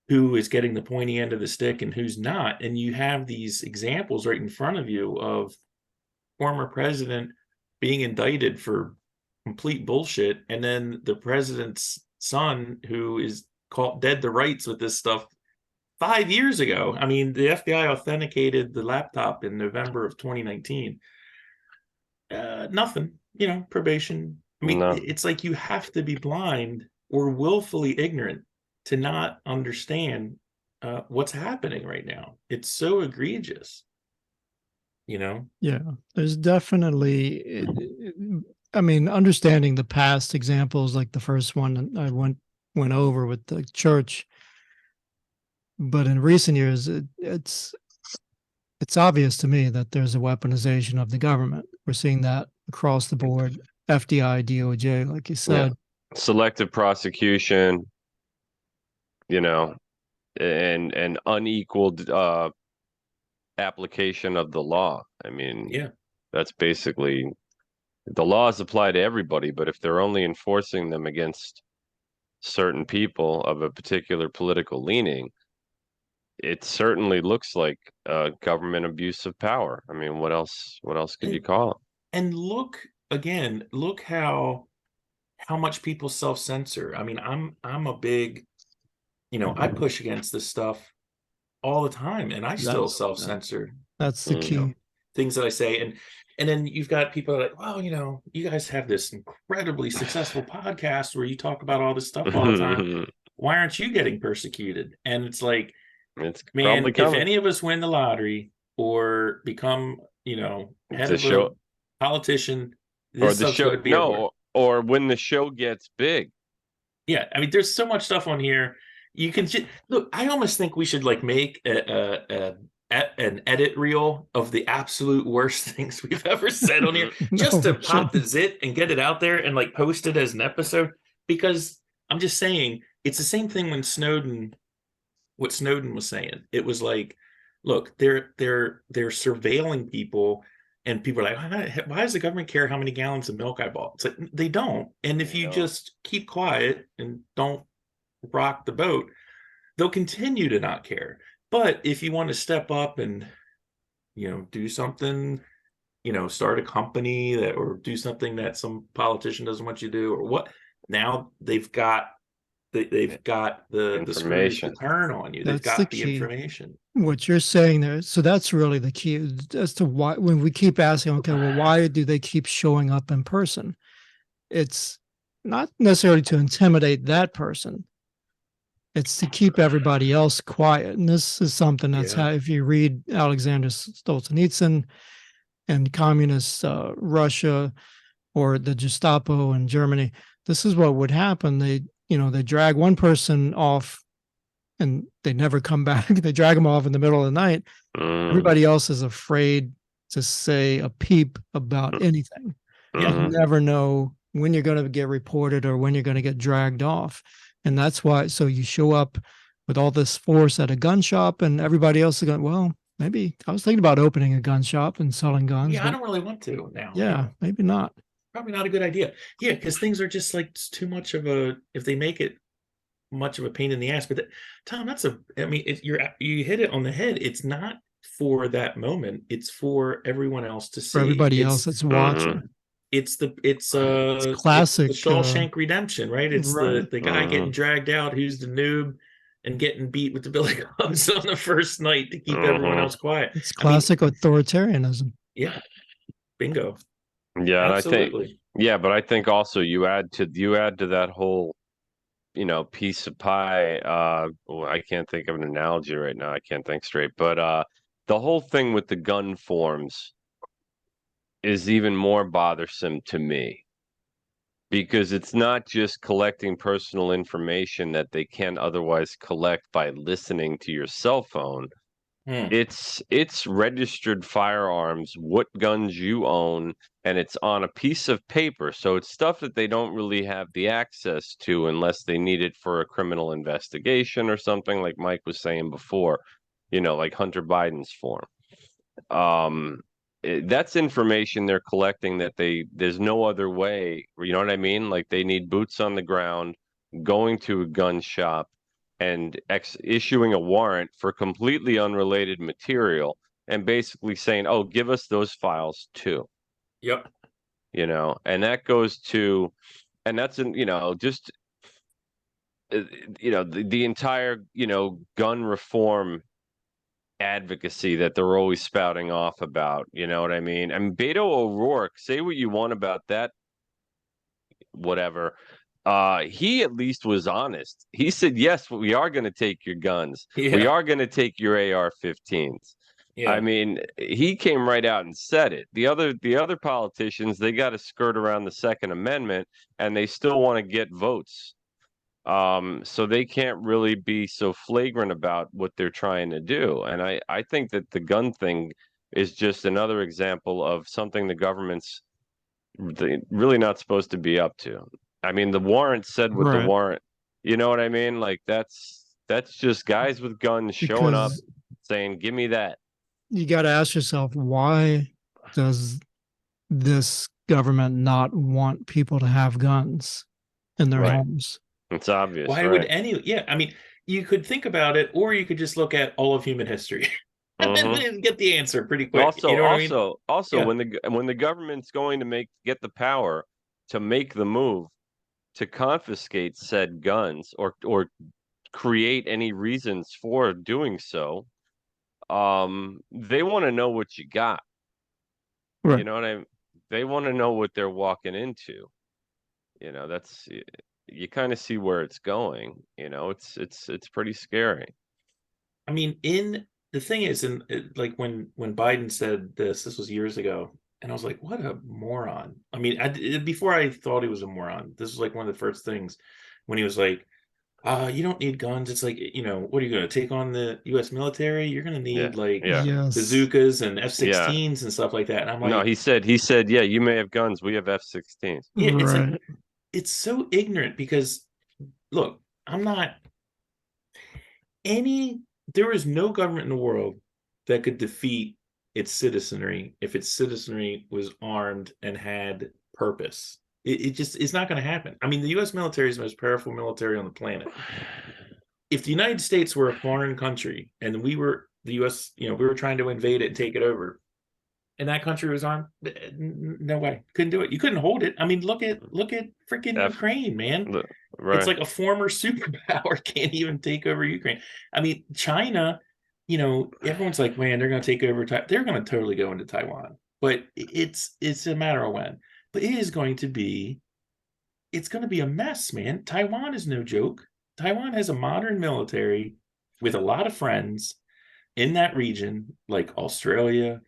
who is getting the pointy end of the stick and who's not. And you have these examples right in front of you of former president being indicted for complete bullshit, and then the president's son, who is caught dead to rights with this stuff 5 years ago. I mean, the FBI authenticated the laptop in November of 2019. Nothing, probation. I mean, No. It's like you have to be blind or willfully ignorant to not understand what's happening right now. It's so egregious, Yeah, there's definitely, I mean, understanding the past examples, like the first one I went over with the church, but in recent years, it's obvious to me that there's a weaponization of the government. We're seeing that across the board, FDI, DOJ, like you said. Yeah. Selective prosecution, and unequal application of the law. I mean, yeah, that's basically, the laws apply to everybody, but if they're only enforcing them against certain people of a particular political leaning, it certainly looks like government abuse of power. I mean, what else could you call it? And look how much people self-censor. I mean, I'm a big, I push against this stuff all the time, and I still self-censor. That's the key. Things that I say, and then you've got people like, well, you guys have this incredibly successful podcast where you talk about all this stuff all the time. Why aren't you getting persecuted? And it's like, it's man, if any of us win the lottery or become, head of a politician, this or the show, be or when the show gets big. Yeah, I mean, there's so much stuff on here. You can look. I almost think we should make an edit reel of the absolute worst things we've ever said on here, just to pop the zit and get it out there and post it as an episode. Because I'm just saying, it's the same thing when what Snowden was saying. It was like, look, they're surveilling people And people are like, why does the government care how many gallons of milk I bought? It's like, they don't. And if you just keep quiet and don't rock the boat, they'll continue to not care. But if you want to step up and, do something, start a company that, or do something that some politician doesn't want you to do, or what, now they've got the screws to Information. turn on you. They've That's the got the key. information. What you're saying there. So that's really the key as to why, when we keep asking, okay, well, why do they keep showing up in person? It's not necessarily to intimidate that person. It's to keep everybody else quiet. And this is something that's how, if you read Alexander Solzhenitsyn and communist Russia or the Gestapo in Germany, this is what would happen. They drag one person off and they never come back. They drag them off in the middle of the night. Everybody else is afraid to say a peep about anything. You never know when you're going to get reported or when you're going to get dragged off. And that's why, so you show up with all this force at a gun shop and everybody else is going, well, maybe I was thinking about opening a gun shop and selling guns. Yeah, I don't really want to now. Yeah, maybe not. Probably not a good idea. Yeah, because things are just like too much of a, if they make it much of a pain in the ass. But Tom, you hit it on the head. It's not for that moment. It's for everyone else to see. For everybody else that's watching. It's classic the Shawshank Redemption, right? It's right. the guy getting dragged out who's the noob and getting beat with the billy clubs on the first night to keep everyone else quiet. It's classic authoritarianism. Yeah, bingo. Yeah, absolutely. But I think also you add to that whole, piece of pie. I can't think of an analogy right now. I can't think straight. But the whole thing with the gun forms is even more bothersome to me because it's not just collecting personal information that they can't otherwise collect by listening to your cell phone. It's registered firearms, what guns you own, and it's on a piece of paper. So it's stuff that they don't really have the access to unless they need it for a criminal investigation or something, like Mike was saying before, like Hunter Biden's form. That's information they're collecting that there's no other way. You know what I mean? Like they need boots on the ground, going to a gun shop, and issuing a warrant for completely unrelated material and basically saying, oh, give us those files too. Yep. And that goes to, and that's, just, the entire, gun reform advocacy that they're always spouting off about, you know what I mean? And Beto O'Rourke, say what you want about that, whatever. He at least was honest. He said, yes, we are going to take your guns. Yeah. We are going to take your AR-15s. Yeah. I mean, he came right out and said it. The other politicians, they got to skirt around the Second Amendment and they still want to get votes. So they can't really be so flagrant about what they're trying to do. And I think that the gun thing is just another example of something the government's really not supposed to be up to. I mean, the warrant said what the warrant, you know what I mean? Like that's just guys with guns showing up saying, give me that. You got to ask yourself, why does this government not want people to have guns in their homes? It's obvious. Why would I mean, you could think about it, or you could just look at all of human history and get the answer pretty quick. Also, when the government's going to get the power to make the move to confiscate said guns or create any reasons for doing so, they want to know what you got. Right. You know what I mean? They want to know what they're walking into. That's, you kind of see where it's going. It's pretty scary. I mean, the thing is, like when Biden said this was years ago, and I was like, what a moron. I mean, before I thought he was a moron, this was like one of the first things when he was like, you don't need guns. It's like, what are you going to take on the U.S. military? You're going to need bazookas and F-16s and stuff like that. And I'm like, no, he said, yeah, you may have guns. We have F-16s. Yeah, it's like, it's so ignorant because, look, there is no government in the world that could defeat its citizenry if its citizenry was armed and had purpose. It just it's not going to happen. I mean, the U.S. military is the most powerful military on the planet. If the United States were a foreign country and we were the U.S., we were trying to invade it and take it over, and that country was armed, no way, couldn't do it. You couldn't hold it. I mean, look at freaking Ukraine, man. Right. It's like a former superpower can't even take over Ukraine. I mean, China, everyone's like, man, they're going to take over. They're going to totally go into Taiwan, but it's a matter of when. But it's going to be a mess, man. Taiwan is no joke. Taiwan has a modern military with a lot of friends in that region, like Australia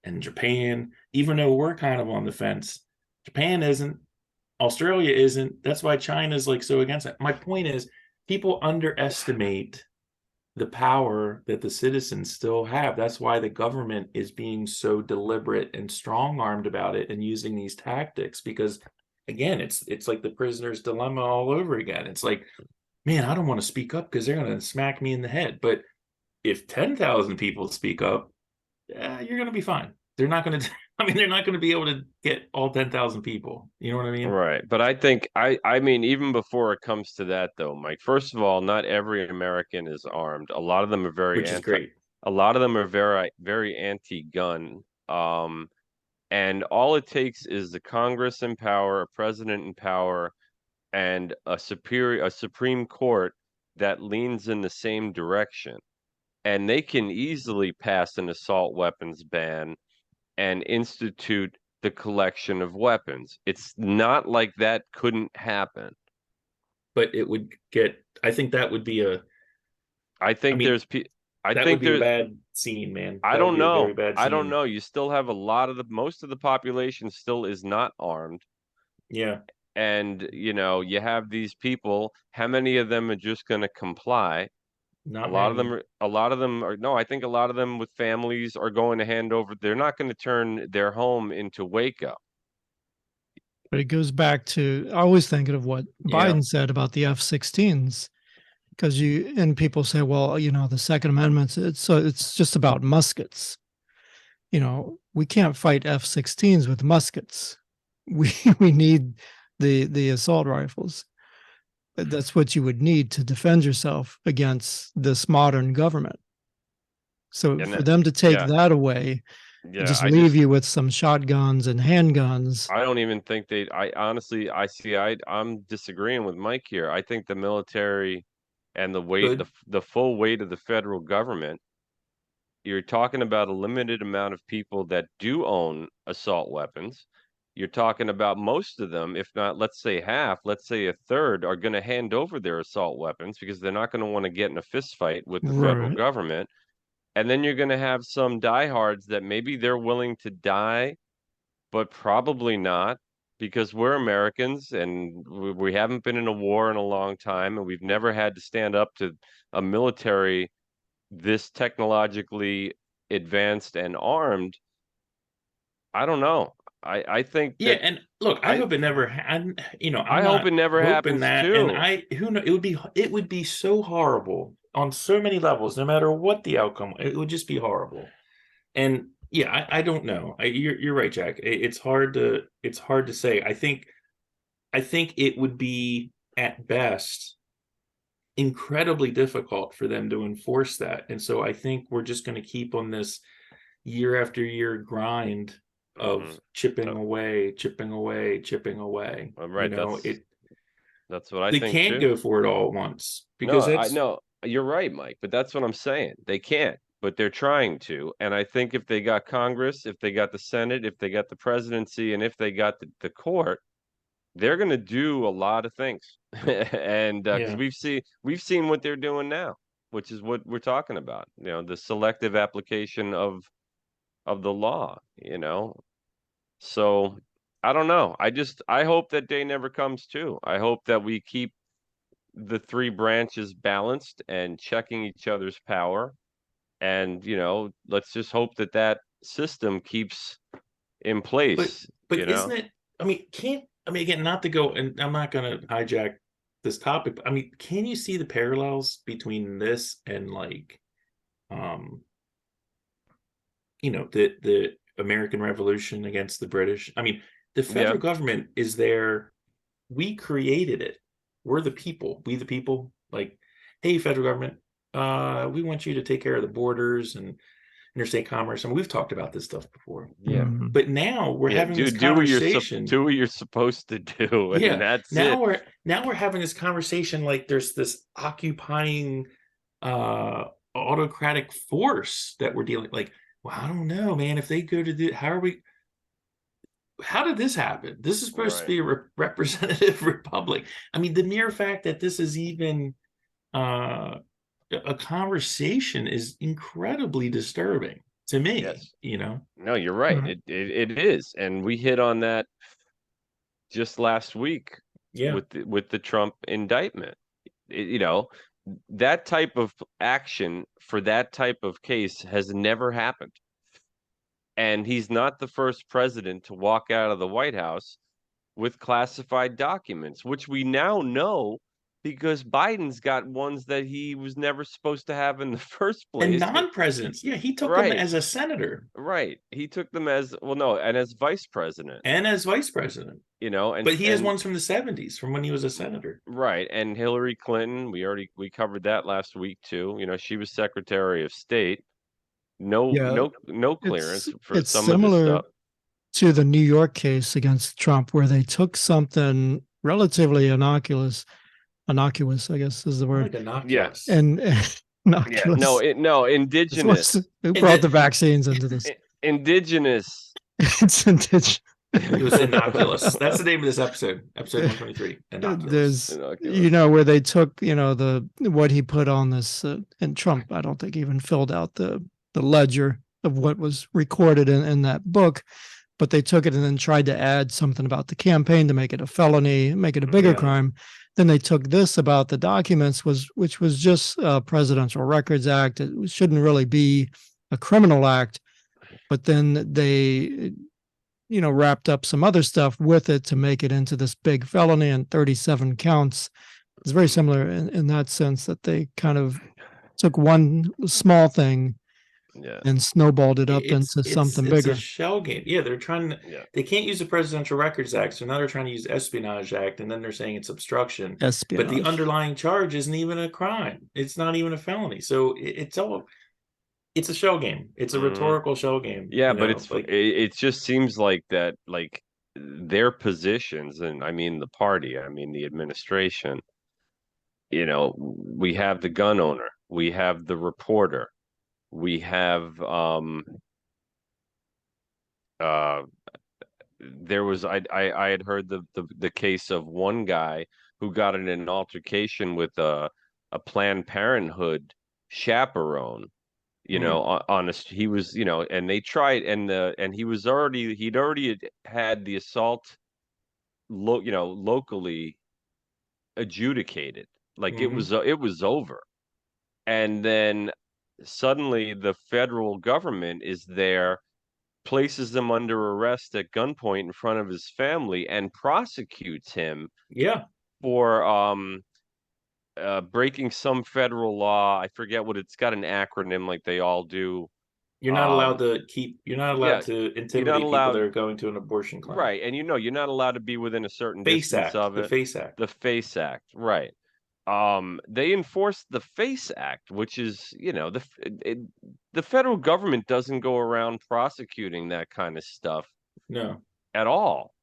and Japan, even though we're kind of on the fence. Japan isn't, Australia isn't. That's why China's like so against it. My point is, people underestimate the power that the citizens still have. That's why the government is being so deliberate and strong-armed about it and using these tactics, because again, it's like the prisoner's dilemma all over again. It's like, man, I don't want to speak up because they're going to smack me in the head. But if 10,000 people speak up, you're going to be fine. They're not going to, I mean, they're not going to be able to get all 10,000 people. You know what I mean? Right. But I think, I mean, even before it comes to that, though, Mike, first of all, not every American is armed. A lot of them are Which is great. a lot of them are very, very anti-gun. And all it takes is the Congress in power, a president in power, and a Supreme Court that leans in the same direction. And they can easily pass an assault weapons ban and institute the collection of weapons. It's not like that couldn't happen. But it would get, I think that would be a, I think I mean, there's I that think would be a there's bad scene, man. I That would don't be a know. very bad I don't scene. know. You still have a lot of most of the population still is not armed. Yeah. And you have these people, how many of them are just going to comply? Not many. A lot of them are, no, I think a lot of them with families are going to hand over. They're not going to turn their home into Waco. But it goes back to, I always thinking of what Yeah. Biden said about the F-16s, because people say, well, the Second Amendment, it's just about muskets. We can't fight F-16s with muskets. We need the assault rifles. That's what you would need to defend yourself against this modern government. So And for them to take that away and yeah, just leave you with some shotguns and handguns. I don't even think I honestly, I'm disagreeing with Mike here. I think the military and the weight, Good. the full weight of the federal government, you're talking about a limited amount of people that do own assault weapons. You're talking about most of them, if not, let's say half, let's say a third, are going to hand over their assault weapons because they're not going to want to get in a fist fight with the federal Right. government. And then you're going to have some diehards that maybe they're willing to die, but probably not, because we're Americans and we haven't been in a war in a long time, and we've never had to stand up to a military this technologically advanced and armed. I don't know. I think Yeah, that and look, I hope it never. I'm I hope not it never hoping happens that, and too. I who know it would be so horrible on so many levels, no matter what the outcome. It would just be horrible. And yeah, I don't know. You're right, Jack. It's hard to say. I think it would be at best incredibly difficult for them to enforce that, and so I think we're just going to keep on this year after year grind of chipping away, chipping away, chipping away. Right, that's what I They think can't too. go for it all at once No, because I it's know you're right, Mike, but that's what I'm saying. They can't, but they're trying to. And I think if they got Congress, if they got the Senate, if they got the presidency, and if they got the court, they're going to do a lot of things. And because yeah. we've seen what they're doing now, which is what we're talking about. The selective application of the law. So I don't know. I hope that day never comes too. I hope that we keep the three branches balanced and checking each other's power. And, let's just hope that that system keeps in but place, but isn't it, I mean, can't, I mean, again, not to go, and I'm not going to hijack this topic, but I mean, can you see the parallels between this and like the American Revolution against the British. I mean, the federal government is there. We created it. We're the people. We the people. Like, hey, federal government, we want you to take care of the borders and interstate commerce. And we've talked about this stuff before. Yeah. But now we're having this do what conversation. Do what you're supposed to do, and that's now it. We're having this conversation like there's this occupying autocratic force that we're dealing. Like, well, I don't know, man. If they go to how did this happen? This is supposed to be a representative republic. I mean, the mere fact that this is even a conversation is incredibly disturbing to me. Yes. No, you're right. It is, and we hit on that just last week with the Trump indictment. That type of action for that type of case has never happened. And he's not the first president to walk out of the White House with classified documents, which we now know because Biden's got ones that he was never supposed to have in the first place. And non-presidents. Yeah, he took them as a senator. Right. He took them as, and as vice president. But he has ones from the 70s, from when he was a senator. Right. And Hillary Clinton, we covered that last week too. She was Secretary of State. No clearance for some of this stuff. To the New York case against Trump, where they took something relatively innocuous, I guess is the word. Like innocuous. And innocuous. Indigenous. Who brought the vaccines into this? Indigenous. It's indigenous. It was innocuous. That's the name of this episode 123. Innocuous. There's, where they took, what he put on this, and Trump, I don't think even filled out the ledger of what was recorded in that book, but they took it and then tried to add something about the campaign to make it a felony, make it a bigger crime. Then they took this about the documents, which was just a Presidential Records Act. It shouldn't really be a criminal act, but then they wrapped up some other stuff with it to make it into this big felony and 37 counts. It's very similar in that sense that they kind of took one small thing and snowballed it up into something bigger. It's a shell game. Yeah, they're trying to, they can't use the Presidential Records Act, so now they're trying to use Espionage Act, and then they're saying it's obstruction. But the underlying charge isn't even a crime. It's not even a felony. So it's a shell game. It's a rhetorical shell game. Yeah, but it just seems like that, like their positions, and I mean the party, I mean the administration, we have the gun owner, we have the reporter, we have there was I had heard the case of one guy who got in an altercation with a Planned Parenthood chaperone. He was, and they tried, and he'd already had the assault, locally adjudicated, like it was over, and then suddenly the federal government is there, places him under arrest at gunpoint in front of his family, and prosecutes him for breaking some federal law. I forget what it's got, an acronym like they all do. You're not allowed to intimidate people that are going to an abortion clinic. Right. And you're not allowed to be within a certain distance of it. The FACE Act. The FACE Act. Right. They enforced the FACE Act, which is, the federal government doesn't go around prosecuting that kind of stuff. No. At all.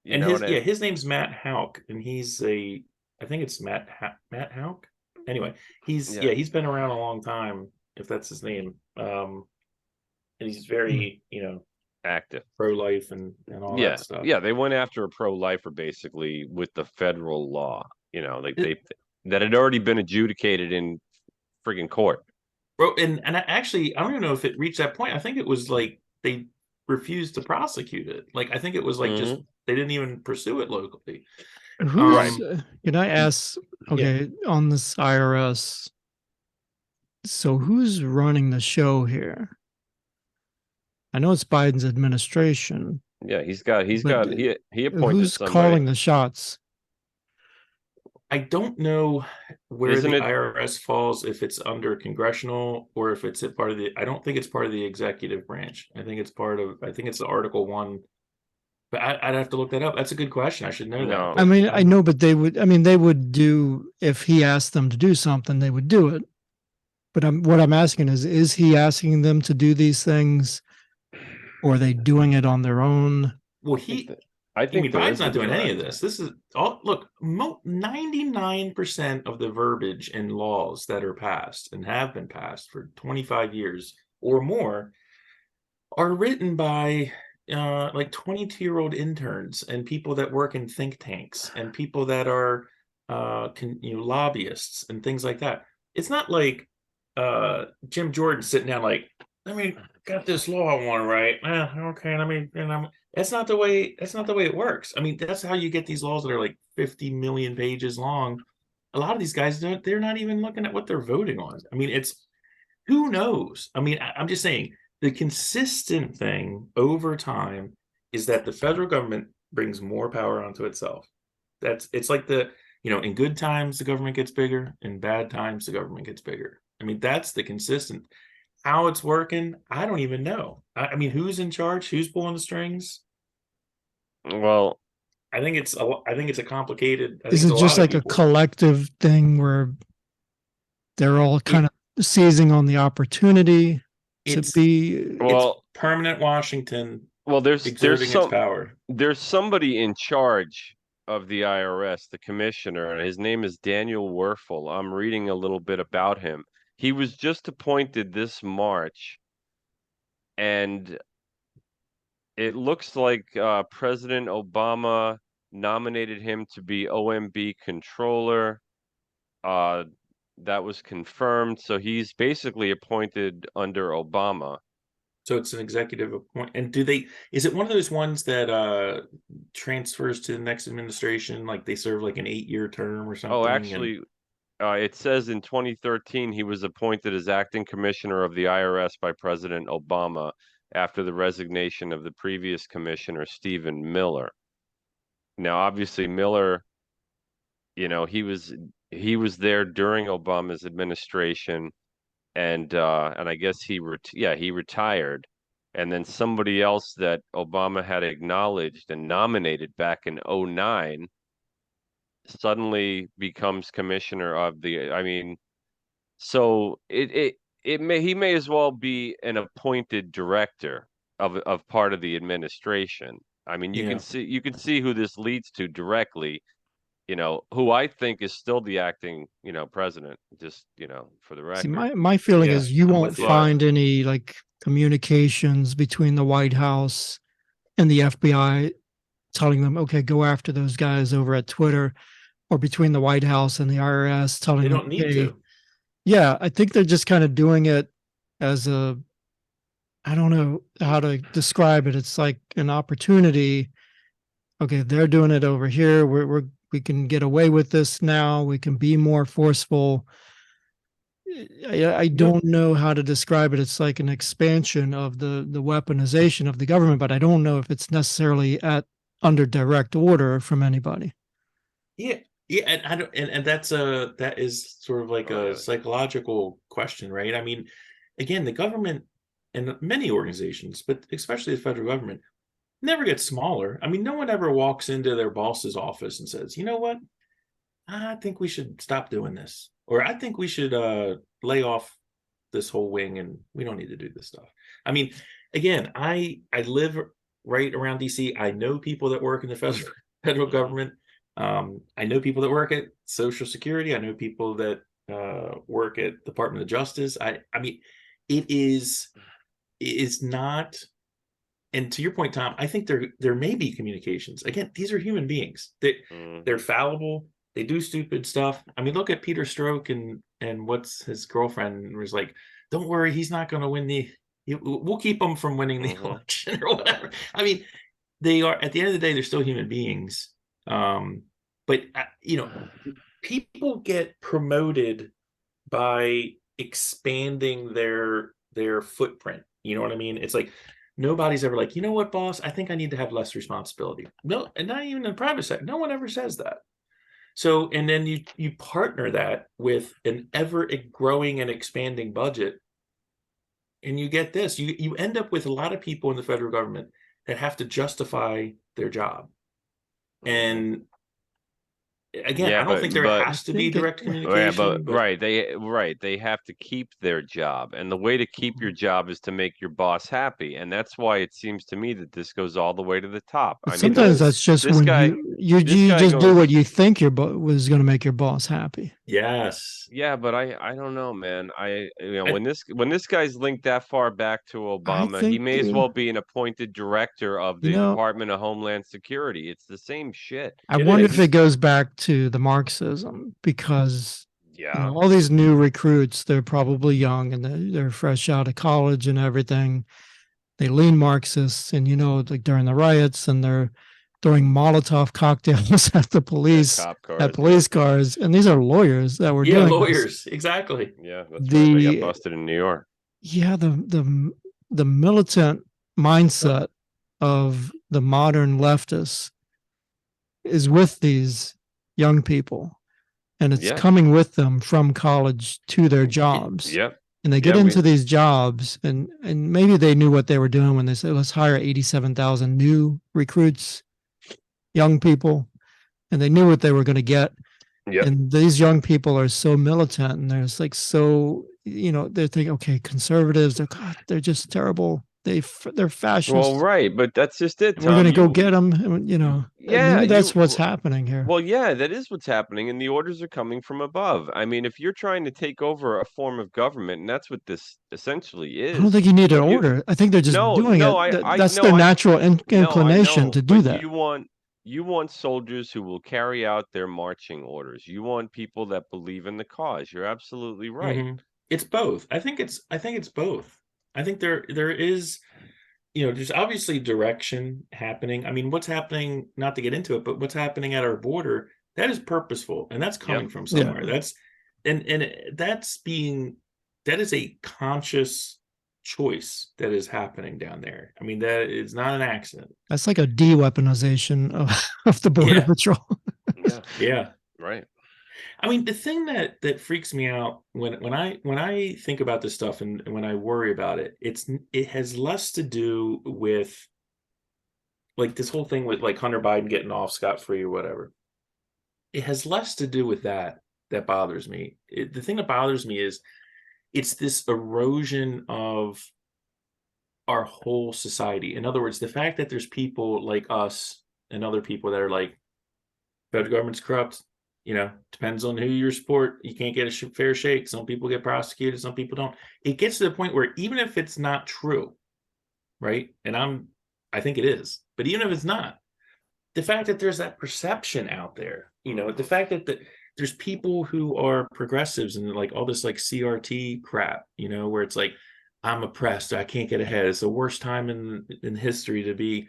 His name's Matt Houck, and I think it's Matt Houck. Anyway, he's been around a long time, if that's his name. And he's very, active, pro-life and all that stuff. Yeah, they went after a pro-lifer basically with the federal law, that had already been adjudicated in friggin' court. Bro, and I don't even know if it reached that point. I think it was like they refused to prosecute it. Like, I think it was like just they didn't even pursue it locally. Can I ask, on this IRS, so who's running the show here? I know it's Biden's administration. Yeah, he appointed who's somebody. calling the shots? I don't know where Isn't the it? IRS falls, if it's under congressional or if it's a part of the, I don't think it's part of the executive branch. I think it's the Article 1, but I'd have to look that up. That's a good question. I should know that, No. I but mean, I know, but they would do, if he asked them to do something, they would do it. But what I'm asking is he asking them to do these things, or are they doing it on their own? well, I I mean, think there Biden's is a not doing any of director. this. This is all, look, 99% of the verbiage in laws that are passed and have been passed for 25 years or more are written by like 22-year-old interns and people that work in think tanks and people that are lobbyists and things like that. It's not like Jim Jordan sitting down like, let me got this law I want to write. Okay, let me, that's not the way it works. I mean, that's how you get these laws that are like 50 million pages long. A lot of these guys they're not even looking at what they're voting on. I mean, it's, who knows? I mean, I'm just saying the consistent thing over time is that the federal government brings more power onto itself. It's like in good times the government gets bigger, in bad times the government gets bigger. I mean, that's the consistent. How it's working, I don't even know. I mean, who's in charge? Who's pulling the strings? Well, I think it's a complicated. I think Is it's it a just lot of like a people. collective thing where they're all kind It, of seizing on the opportunity to it's be? it's well, permanent Washington there's exerting its some power. there's somebody in charge of the IRS, the commissioner, and his name is Daniel Werfel. I'm reading a little bit about him. He was just appointed this March, and it looks like President Obama nominated him to be OMB controller. Uh, that was confirmed. So he's basically appointed under Obama. So it's an executive appointment. And is it one of those ones that transfers to the next administration, like they serve like an 8-year term or Oh, something? And actually, it says in 2013 he was appointed as acting commissioner of the IRS by President Obama after the resignation of the previous commissioner, Stephen Miller. Now, obviously, Miller, he was there during Obama's administration, and I guess he retired, and then somebody else that Obama had acknowledged and nominated back in '09 suddenly becomes commissioner of the. I mean, so he may as well be an appointed director of part of the administration. I mean, yeah, you can see who this leads to directly. Who I think is still the acting, president, just, for the See, record. my feeling yeah, is you I'm won't with you. But find any like communications between the White House and the FBI telling them, okay, go after those guys over at Twitter, or between the White House and the IRS telling They them, don't need hey, to. yeah, I think they're just kind of doing it as a, I don't know how to describe it. It's like an opportunity. Okay, they're doing it over here. We can get away with this now. We can be more forceful. I No, don't know how to describe it. It's like an expansion of the weaponization of the government, but I don't know if it's necessarily at under direct order from anybody. yeah, yeah, and I don't, and that is sort of like oh a yeah, psychological question, right? I mean, again, the government and many organizations, but especially the federal government, never gets smaller. I mean, no one ever walks into their boss's office and says, you know what? I think we should stop doing this. Or I think we should lay off this whole wing and we don't need to do this stuff. I mean, again, I live right around DC. I know people that work in the federal hmm government. I know people that work at Social Security. I know people that work at Department of Justice. I mean, it is not, and to your point, Tom, I think there may be communications. Again, these are human beings. They're hmm fallible. They do stupid stuff. I mean, look at Peter Strzok and what's his girlfriend was like. Don't worry, he's not going to win the. We'll keep him from winning the hmm election or whatever. I mean, they are at the end of the day, they're still human beings. But people get promoted by expanding their footprint. You know what I mean? It's like nobody's ever like, you know what, boss? I think I need to have less responsibility. No, and not even in the private sector. No one ever says that. So, and then you partner that with an ever growing and expanding budget, and you get this. You end up with a lot of people in the federal government that have to justify their job. And again, I don't think there but has to be direct yeah, communication, but right, they have to keep their job, and the way to keep your job is to make your boss happy, and that's why it seems to me that this goes all the way to the top. But I mean, sometimes that's just this when guy, you this guy just do goes, what you think your was going to make your boss happy. yes. yeah, but I don't know, man. I, When this guy's linked that far back to I Obama, he think may as well be an appointed director of you the know, Department of Homeland Security. It's the same shit. I It wonder is. if it goes back to the Marxism because Yeah. all these new recruits, they're probably young and they're fresh out of college and everything. They lean Marxists, and like during the riots, and they're throwing Molotov cocktails at the police, Cop cars, at police cars, and these are lawyers that were doing this. lawyers, exactly. Yeah, that's right. They got busted in New York. Yeah, the militant mindset of the modern leftists is with these young people, and it's coming with them from college to their jobs. Yep. And they get into these jobs, and maybe they knew what they were doing when they said, let's hire 87,000 new recruits, young people, and they knew what they were going to get. Yep. And these young people are so militant, and they're like, so, they're thinking, okay, conservatives, they're just terrible. They're fascists. Well, right, but that's just it, Tom. We're going to go get them, Yeah, maybe that's what's happening here. Well, yeah, that is what's happening, and the orders are coming from above. I mean, if you're trying to take over a form of government, and that's what this essentially is. I don't think you need an order. I think they're just doing it. That's their natural inclination to do that. You want soldiers who will carry out their marching orders. You want people that believe in the cause. You're absolutely right. Mm-hmm. It's both. I think it's both. I think there is, there's obviously direction happening. I mean, what's happening, not to get into it, but what's happening at our border, that is purposeful, and that's coming from somewhere. That's that is a conscious choice that is happening down there. I mean, that is not an accident. That's like a de-weaponization of the border patrol. Yeah. Right. I mean, the thing that freaks me out when I think about this stuff and when I worry about it, it has less to do with like this whole thing with like Hunter Biden getting off scot-free or whatever. It has less to do with that bothers me. The thing that bothers me is it's this erosion of our whole society. In other words, the fact that there's people like us and other people that are like, federal government's corrupt. Depends on who you support. You can't get a fair shake. Some people get prosecuted, some people don't. It gets to the point where even if it's not true, right? And I think it is, but even if it's not, the fact that there's that perception out there, the fact that there's people who are progressives and like all this like CRT crap, where it's like, I'm oppressed, I can't get ahead. It's the worst time in history to be,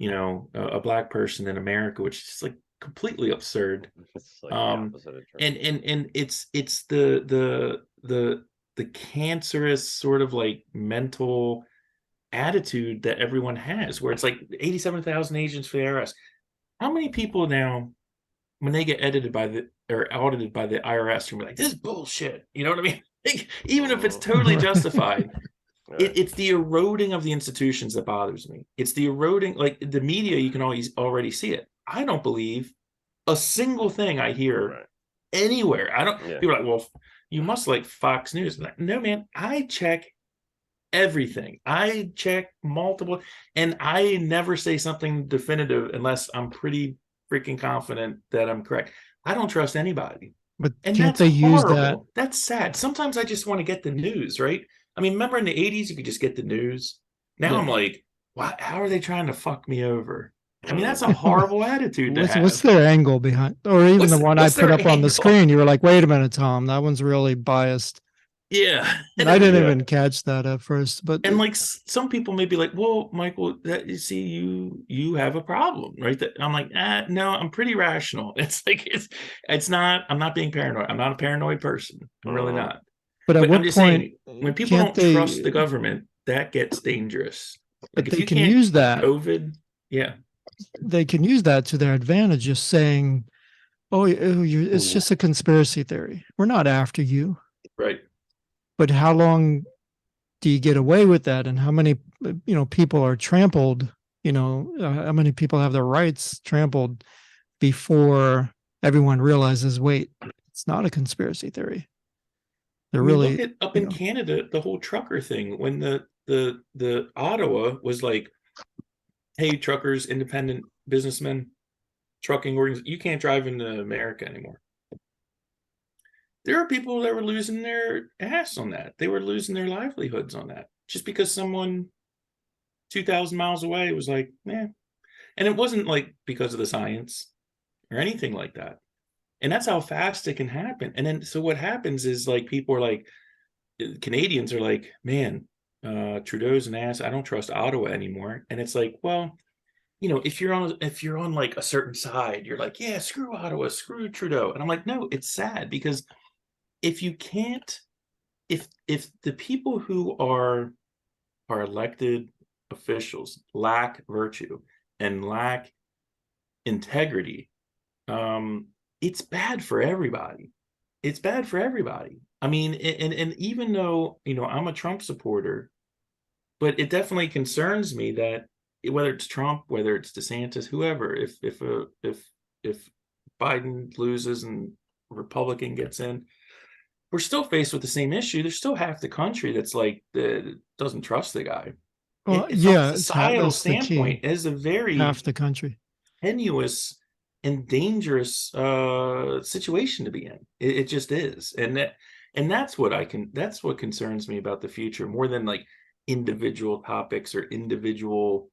a black person in America, which is like completely absurd. It's like the opposite of true. And it's the cancerous sort of like mental attitude that everyone has, where it's like 87,000 agents for the IRS. How many people now, when they get audited by the IRS, are like, this is bullshit? You know what I mean? Like, even if it's totally justified. It's the eroding of the institutions that bothers me. It's the eroding, like the media, you can already see it. I don't believe a single thing I hear anywhere. I don't. People are like, well, you must like Fox News. Like, no, man, I check everything. I check multiple, and I never say something definitive unless I'm pretty freaking confident that I'm correct. I don't trust anybody. But and can't they use that? That's sad. Sometimes I just want to get the news, right? I mean, remember in the 80s, you could just get the news. Now I'm like, what? How are they trying to fuck me over? I mean, that's a horrible attitude to have. What's their angle behind, or even the one I put up on the screen? You were like, wait a minute, Tom, that one's really biased. Yeah. And I didn't even catch that at first. But like some people may be like, well, Michael, you see, you have a problem, right? That I'm like, no, I'm pretty rational. It's like, it's not, I'm not being paranoid. I'm not a paranoid person. I'm really not. But at what point, saying, when people don't trust the government, that gets dangerous. Like, but they can use that. COVID, they can use that to their advantage, just saying, It's just a conspiracy theory. We're not after you. Right. But how long do you get away with that? And how many, people are trampled, how many people have their rights trampled before everyone realizes, wait, it's not a conspiracy theory. They're really, look at up in Canada, the whole trucker thing, when the Ottawa was like, hey, truckers, independent businessmen, trucking organs, you can't drive into America anymore. There are people that were losing their ass on that. They were losing their livelihoods on that just because someone 2,000 miles away was like, eh. And it wasn't like because of the science or anything like that. And that's how fast it can happen. And then, so what happens is like, people are like, Canadians are like, man, Trudeau's an ass. I don't trust Ottawa anymore. And it's like, well, if you're on like a certain side, you're like, yeah, screw Ottawa, screw Trudeau. And I'm like, no, it's sad because if you can't, if the people who are elected officials lack virtue and lack integrity, it's bad for everybody. It's bad for everybody. I mean, and even though, I'm a Trump supporter, but it definitely concerns me that whether it's Trump, whether it's DeSantis, whoever, if Biden loses and Republican gets in, we're still faced with the same issue. There's still half the country that's like, doesn't trust the guy. well, From yeah, a societal that's the key. standpoint, it is a very Half the country. tenuous and dangerous situation to be in. It just is, and that's what concerns me about the future more than like individual topics or individual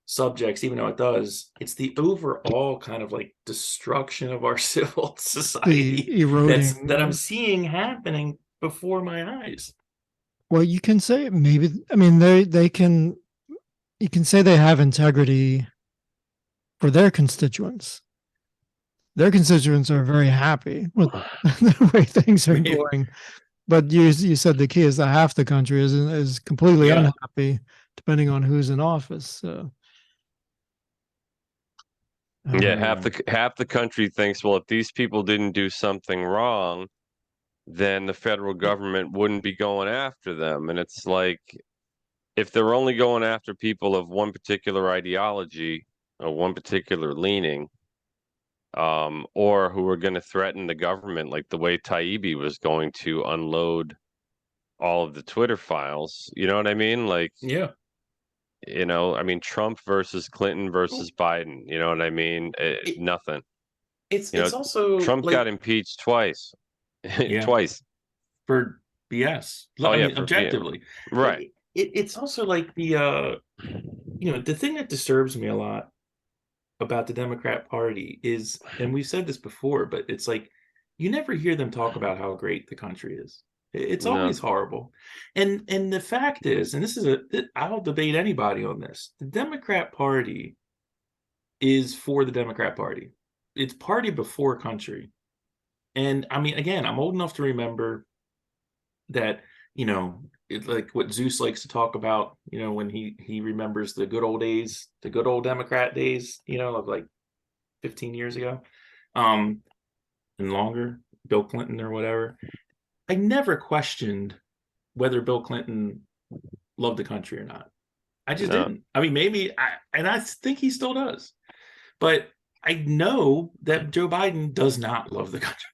subjects, even though it does. It's the overall kind of like destruction of our civil society The eroding. that I'm seeing happening before my eyes. Well, you can say maybe. I mean, they can. You can say they have integrity for their constituents. Their constituents are very happy with the way things are going. But you said the key is that half the country is completely unhappy, depending on who's in office. So. Yeah, half the country thinks, well, if these people didn't do something wrong, then the federal government wouldn't be going after them. And it's like, if they're only going after people of one particular ideology or one particular leaning, or who are going to threaten the government, like the way Taibbi was going to unload all of the Twitter files, you know what I mean? Like, yeah. I mean, Trump versus Clinton versus Biden, you know what I mean? Nothing. It's also Trump like, got impeached twice. Twice. For BS. Oh, I yeah, mean, objectively. Right. It's also like the thing that disturbs me a lot about the Democrat Party is, and we've said this before, but it's like you never hear them talk about how great the country is. It's always horrible. And the fact is, and this is I'll debate anybody on this. The Democrat Party is for the Democrat Party. It's party before country. And I mean, again, I'm old enough to remember that, it's like what Zeus likes to talk about, when he remembers the good old days, the good old Democrat days, of like 15 years ago, and longer, Bill Clinton or whatever. I never questioned whether Bill Clinton loved the country or not. I just didn't. I mean, maybe, and I think he still does. But I know that Joe Biden does not love the country.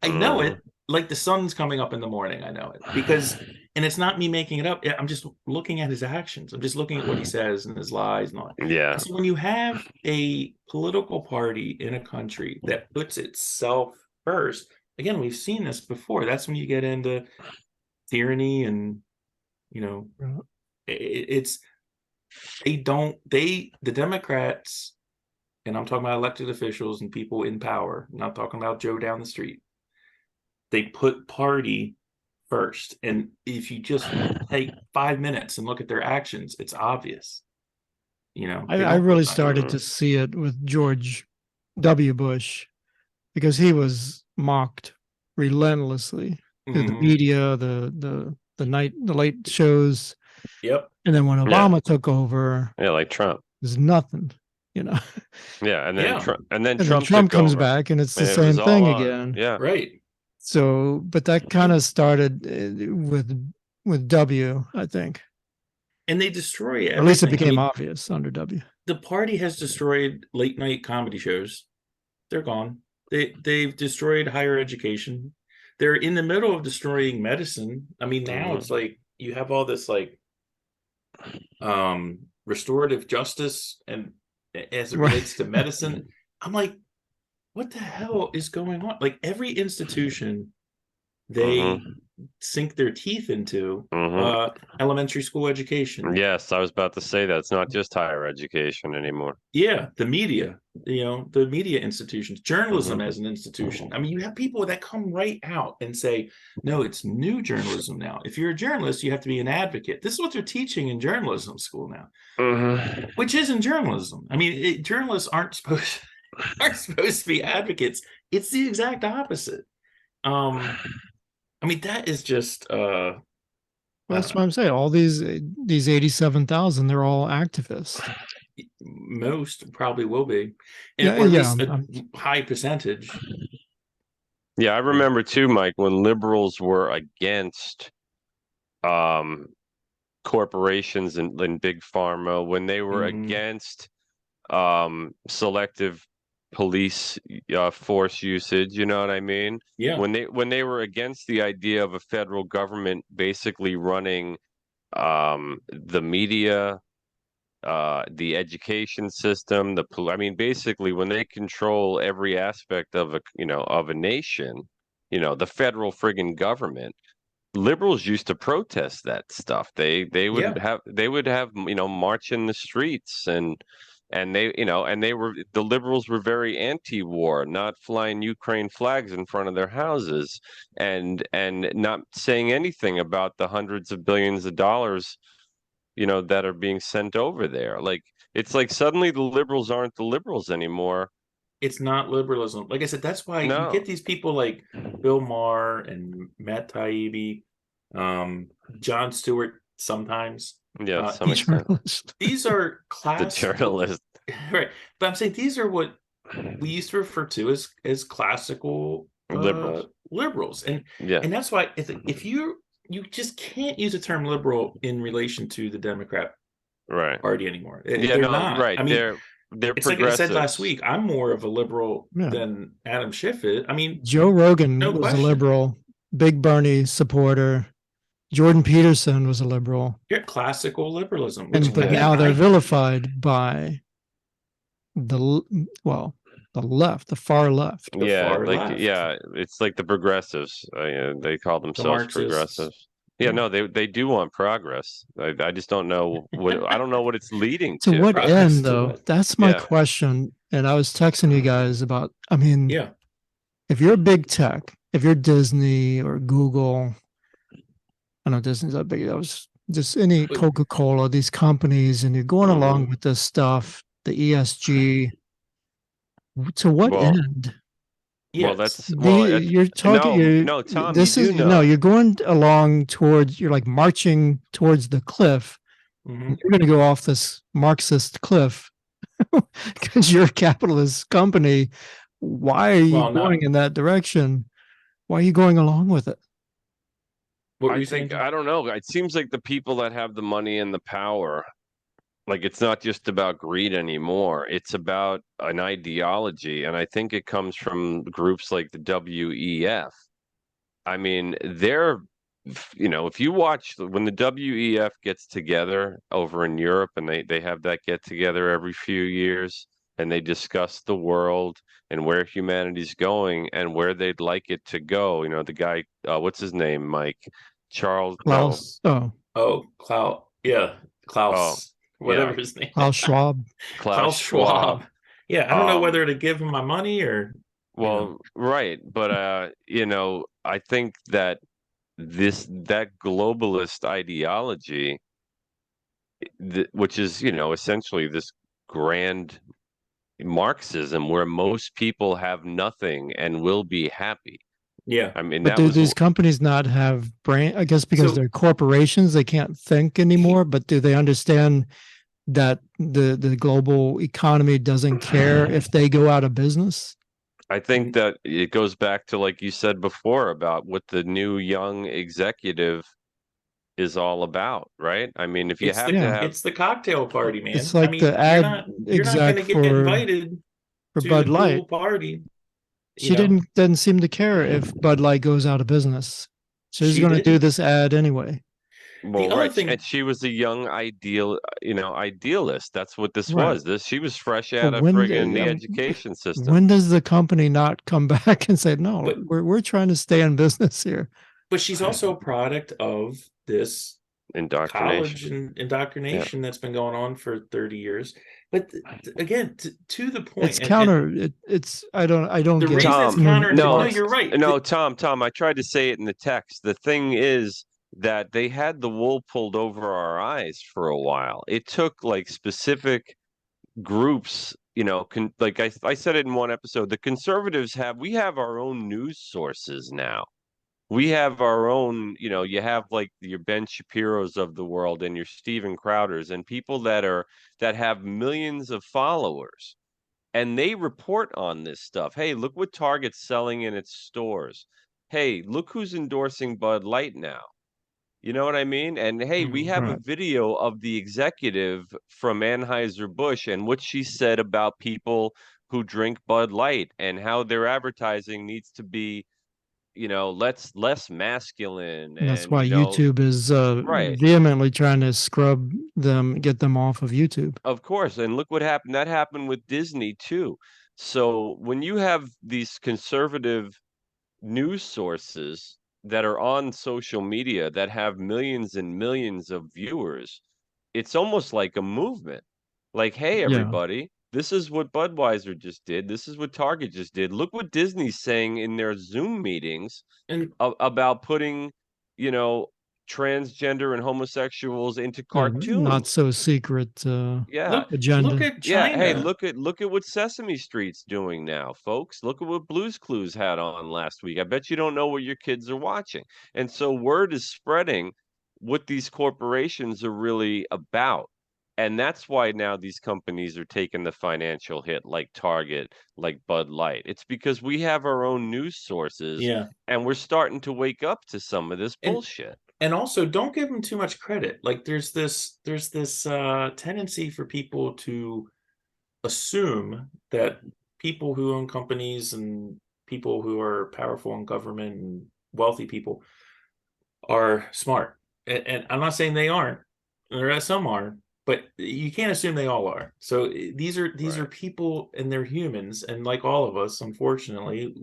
I know it. Like the sun's coming up in the morning. I know it because, and it's not me making it up. I'm just looking at his actions. I'm just looking at what he says and his lies and all that. Yeah. And so when you have a political party in a country that puts itself first, again, we've seen this before. That's when you get into tyranny and, the Democrats, and I'm talking about elected officials and people in power, I'm not talking about Joe down the street. They put party first. And if you just take 5 minutes and look at their actions, it's obvious. I really started to see it with George W. Bush because he was mocked relentlessly through the media, the late shows. Yep. And then when Obama took over, like Trump, there's nothing. you know. Yeah, and then Yeah. Trump, and then And then Trump Trump took comes over. back and it's the And it same was all thing on. again. Yeah. Right. So, but that kind of started with W, I think. And they destroy Or at least it everything. I became mean, obvious under W. the party has destroyed late night comedy shows. They're gone. They've destroyed higher education. They're in the middle of destroying medicine. I mean, now it's like you have all this like restorative justice and as it Right. relates to medicine. I'm like, what the hell is going on? Like every institution they sink their teeth into elementary school education. Yes, I was about to say that. It's not just higher education anymore. Yeah, the media, the media institutions, journalism as an institution. I mean, you have people that come right out and say, no, it's new journalism now. If you're a journalist, you have to be an advocate. This is what they're teaching in journalism school now, which isn't journalism. I mean, journalists aren't supposed to be advocates. It's the exact opposite. I mean, that is just Well, that's what I'm saying. All these 87,000, they're all activists. most probably will be, Yeah, or at yeah, least a high percentage. Yeah, I remember too, Mike, when liberals were against corporations and big pharma, when they were against selective police force usage, you know what I mean? Yeah. When they were against the idea of a federal government basically running the media, the education system, I mean, basically when they control every aspect of a nation, the federal friggin' government. Liberals used to protest that stuff. They would have march in the streets and the liberals were very anti-war, not flying Ukraine flags in front of their houses and not saying anything about the hundreds of billions of dollars that are being sent over there. Like it's like suddenly the liberals aren't the liberals anymore. It's not liberalism. Like I said, that's why you get these people like Bill Maher and Matt Taibbi, Jon Stewart sometimes. Yeah, some extent. These are class the journalist. Right. But I'm saying these are what we used to refer to as classical liberals. And that's why if you just can't use the term liberal in relation to the Democrat party anymore. They're not. Right. I mean, they're it's like I said last week. I'm more of a liberal than Adam Schiff is. I mean, Joe Rogan was a liberal, big Bernie supporter. Jordan Peterson was a liberal. Yeah, classical liberalism. But now they're vilified by the left, the far left. It's like the progressives. They call themselves progressives. Yeah, no, they do want progress. I just don't know I don't know what it's leading to. To what end, though? That's my question. And I was texting you guys about. I mean, if you're big tech, if you're Disney or Google, I know Disney's that big. That was just any Coca-Cola, these companies, and you're going along with this stuff, the ESG. To what end? Yes. You're talking. No, Tom. You're going along towards. You're like marching towards the cliff. You're going to go off this Marxist cliff because you're a capitalist company. Why are you going in that direction? Why are you going along with it? I don't know. It seems like the people that have the money and the power. Like it's not just about greed anymore. It's about an ideology. And I think it comes from groups like the WEF. I mean, if you watch when the WEF gets together over in Europe and they have that get together every few years and they discuss the world and where humanity's going and where they'd like it to go. The guy, what's his name, Mike? Charles Klaus. No. Klaus. Yeah. Klaus. Whatever his name. Klaus Schwab. Klaus Schwab. Yeah, I don't know whether to give him my money or. Right, but I think that that globalist ideology, which is essentially this grand Marxism, where most people have nothing and will be happy. Yeah, I mean, but do these companies not have brain? I guess because they're corporations, they can't think anymore. But do they understand that the global economy doesn't care if they go out of business? I think that it goes back to, like you said before, about what the new young executive is all about, right? I mean, if you It's have the to Yeah. have, it's the cocktail party, It's man. I like mean, the you're ad not exec gonna get for invited to the Bud Light. pool party, you She know. didn't seem to care if Bud Light goes out of business. She's She going to do didn't. this ad anyway. The well, other right, and thing, she was a young idealist. That's what this Right. was. She was fresh But out of friggin' the education system. when does the company not come back and say, no, but we're trying to stay in business here? she's also a product of this college Indoctrination. and Yeah. indoctrination that's been going on for 30 years. But again, to the point, It's and counter. It's I don't the get it. reason it's Tom, counter to, no, no, you're right. no, Tom, I tried to say it in the text. The thing is that they had the wool pulled over our eyes for a while. It took like specific groups, like I said it in one episode, the conservatives we have our own news sources now. We have our own, you have like your Ben Shapiro's of the world and your Steven Crowders and people that have millions of followers, and they report on this stuff. Hey, look what Target's selling in its stores. Hey, look who's endorsing Bud Light now. You know what I mean? And hey, we have a Right. video of the executive from Anheuser-Busch and what she said about people who drink Bud Light and how their advertising needs to be, less masculine And that's and, why YouTube is right. vehemently trying to scrub them, get them off of YouTube. Of course. And look what happened. That happened with Disney too. So when you have these conservative news sources that are on social media that have millions and millions of viewers, it's almost like a movement. Like, hey, Yeah. everybody, this is what Budweiser just did. This is what Target just did. Look what Disney's saying in their Zoom meetings and about putting, you know, transgender and homosexuals into Not cartoons. so secret Yeah. look agenda. at Yeah, hey, China. look at what Sesame Street's doing now, folks. Look at what Blue's Clues had on last week. I bet you don't know what your kids are watching. And so word is spreading what these corporations are really about. And that's why now these companies are taking the financial hit, like Target, like Bud Light. It's because we have our own news sources Yeah. and we're starting to wake up to some of this And bullshit. also don't give them too much credit. Like there's this tendency for people to assume that people who own companies and people who are powerful in government and wealthy people are smart. And I'm not saying they aren't. There are some are, but you can't assume they all are. So these are Right. people and they're humans, and like all of us, unfortunately,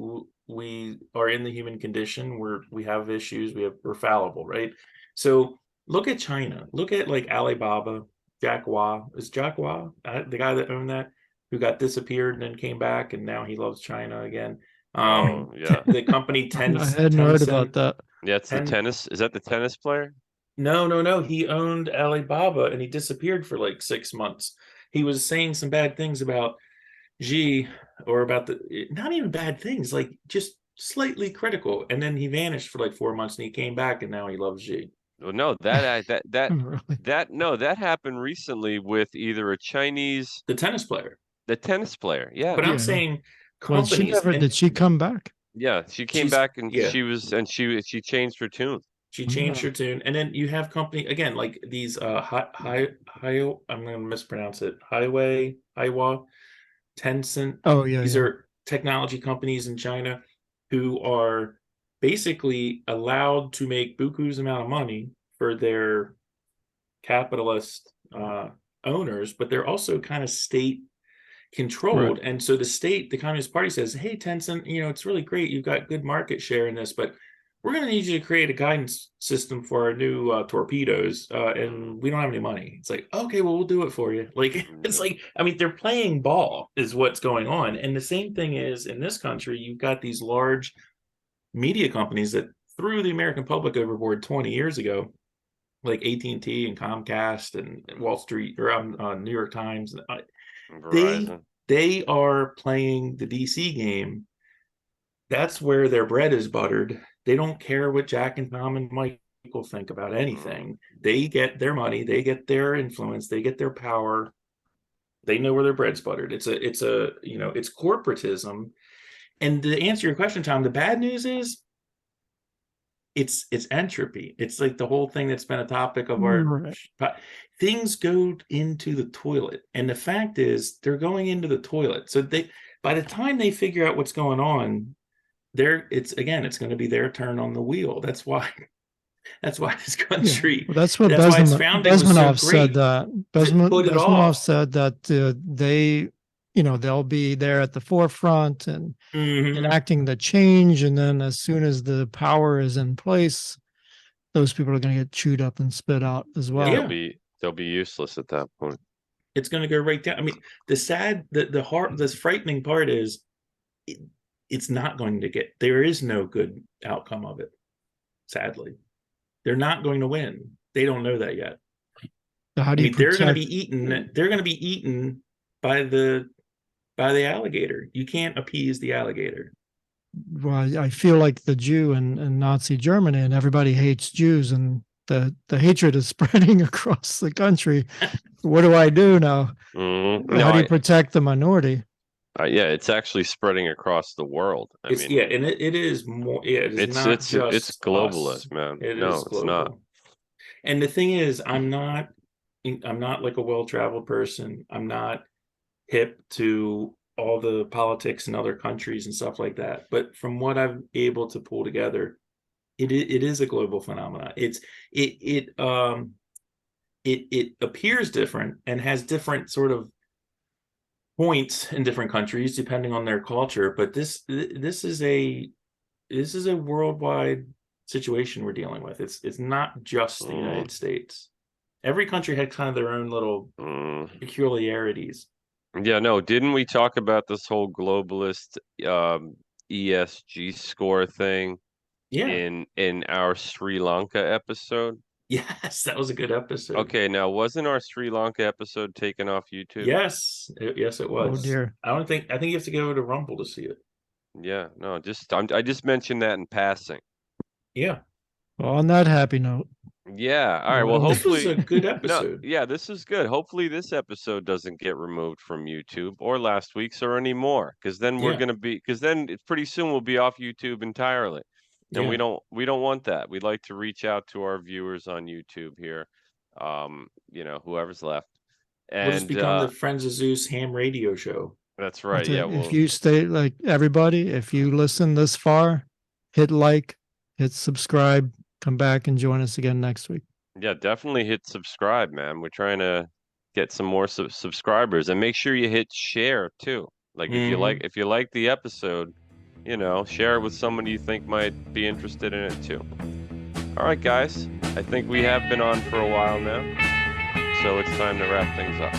we are in the human condition where we have issues. We're fallible, right? So look at China. Look at like Alibaba, Jack Hua. Is Jack Hua the guy that owned that, who got disappeared and then came back, and now he loves China again. Oh, yeah. The company I hadn't heard about Tencent. that. Yeah, it's the Ten tennis. Is that the tennis player? no. He owned Alibaba and he disappeared for like 6 months. He was saying some bad things about Xi, or about not even bad things, like just slightly critical. And then he vanished for like 4 months and he came back and now he loves Xi. Well, no, Really? that happened recently with either a Chinese, The tennis player. the tennis player. Yeah, But I'm Yeah. saying Well, she companies, never and did she come back? yeah. She came she's, back and yeah, she changed her tune. she changed Oh, her tune. And then you have company again, like these I'm gonna mispronounce it. Highwa, Tencent. oh yeah, These yeah. are technology companies in China who are basically allowed to make buku's amount of money for their capitalist owners, but they're also kind of state Right. controlled. And so the state, the Communist Party says, hey, Tencent, it's really great. You've got good market share in this, but we're going to need you to create a guidance system for our new torpedoes, and we don't have any money. It's like, okay, well, we'll do it for you. Like, it's Yeah. like, I mean, they're playing ball is what's going on. And the same thing is in this country, you've got these large media companies that threw the American public overboard 20 years ago, like AT&T and Comcast and Wall Street, or New York Times. They Verizon. they are playing the DC game. That's where their bread is buttered. They don't care what Jack and Tom and Mike people think about anything. They get their money, they get their influence, they get their power. They know where their bread's buttered. It's corporatism. And to answer your question, Tom, the bad news is it's entropy. It's like the whole thing that's been a topic of our things go into the toilet. And the fact is they're going into the toilet. So by the time they figure out what's going on, it's going to be their turn on the wheel. That's why this country. Well, that's what Bezmenov said. Bezmenov said that they, they'll be there at the forefront and enacting the change, and then as soon as the power is in place, those people are going to get chewed up and spit out as well. Yeah. They'll be useless at that point. It's going to go right down. I mean, the frightening part is it's not going to get. There is no good outcome of it. Sadly. They're not going to win. They don't know that yet. So how do you they're going to be eaten. They're going to be eaten by the alligator. You can't appease the alligator. Well, I feel like the Jew in Nazi Germany, and everybody hates Jews, and the hatred is spreading across the country. What do I do now? How do you protect the minority? Yeah, it's actually spreading across the world. And it is more. Yeah, it's globalist, us. man. It's not. And the thing is, I'm not like a well-traveled person. I'm not hip to all the politics in other countries and stuff like that. But from what I'm able to pull together, it is a global phenomenon. It appears different and has different sort of points in different countries depending on their culture, but this is a worldwide situation we're dealing with. It's not just the United States. Every country had kind of their own little peculiarities. Yeah, no, didn't we talk about this whole globalist ESG score thing in our Sri Lanka episode? Yes, that was a good episode. Okay, now wasn't our Sri Lanka episode taken off YouTube? Yes, it was. Oh dear. I think you have to go to Rumble to see it. Yeah, no, I just mentioned that in passing. Yeah. Well, on that happy note. Yeah. All right. Well, hopefully this was a good episode. No, yeah, this is good. Hopefully this episode doesn't get removed from YouTube or last week's or any more, because then pretty soon we'll be off YouTube entirely. And we don't want that. We'd like to reach out to our viewers on YouTube here. Whoever's left. And we'll just become the Friends of Zeus ham radio show. That's right. If you stay, like everybody, if you listen this far, hit like, hit subscribe, come back and join us again next week. Yeah, definitely hit subscribe, man. We're trying to get some more subscribers, and make sure you hit share too. Like if you like the episode, share it with somebody you think might be interested in it too. All right, guys. I think we have been on for a while now, so it's time to wrap things up.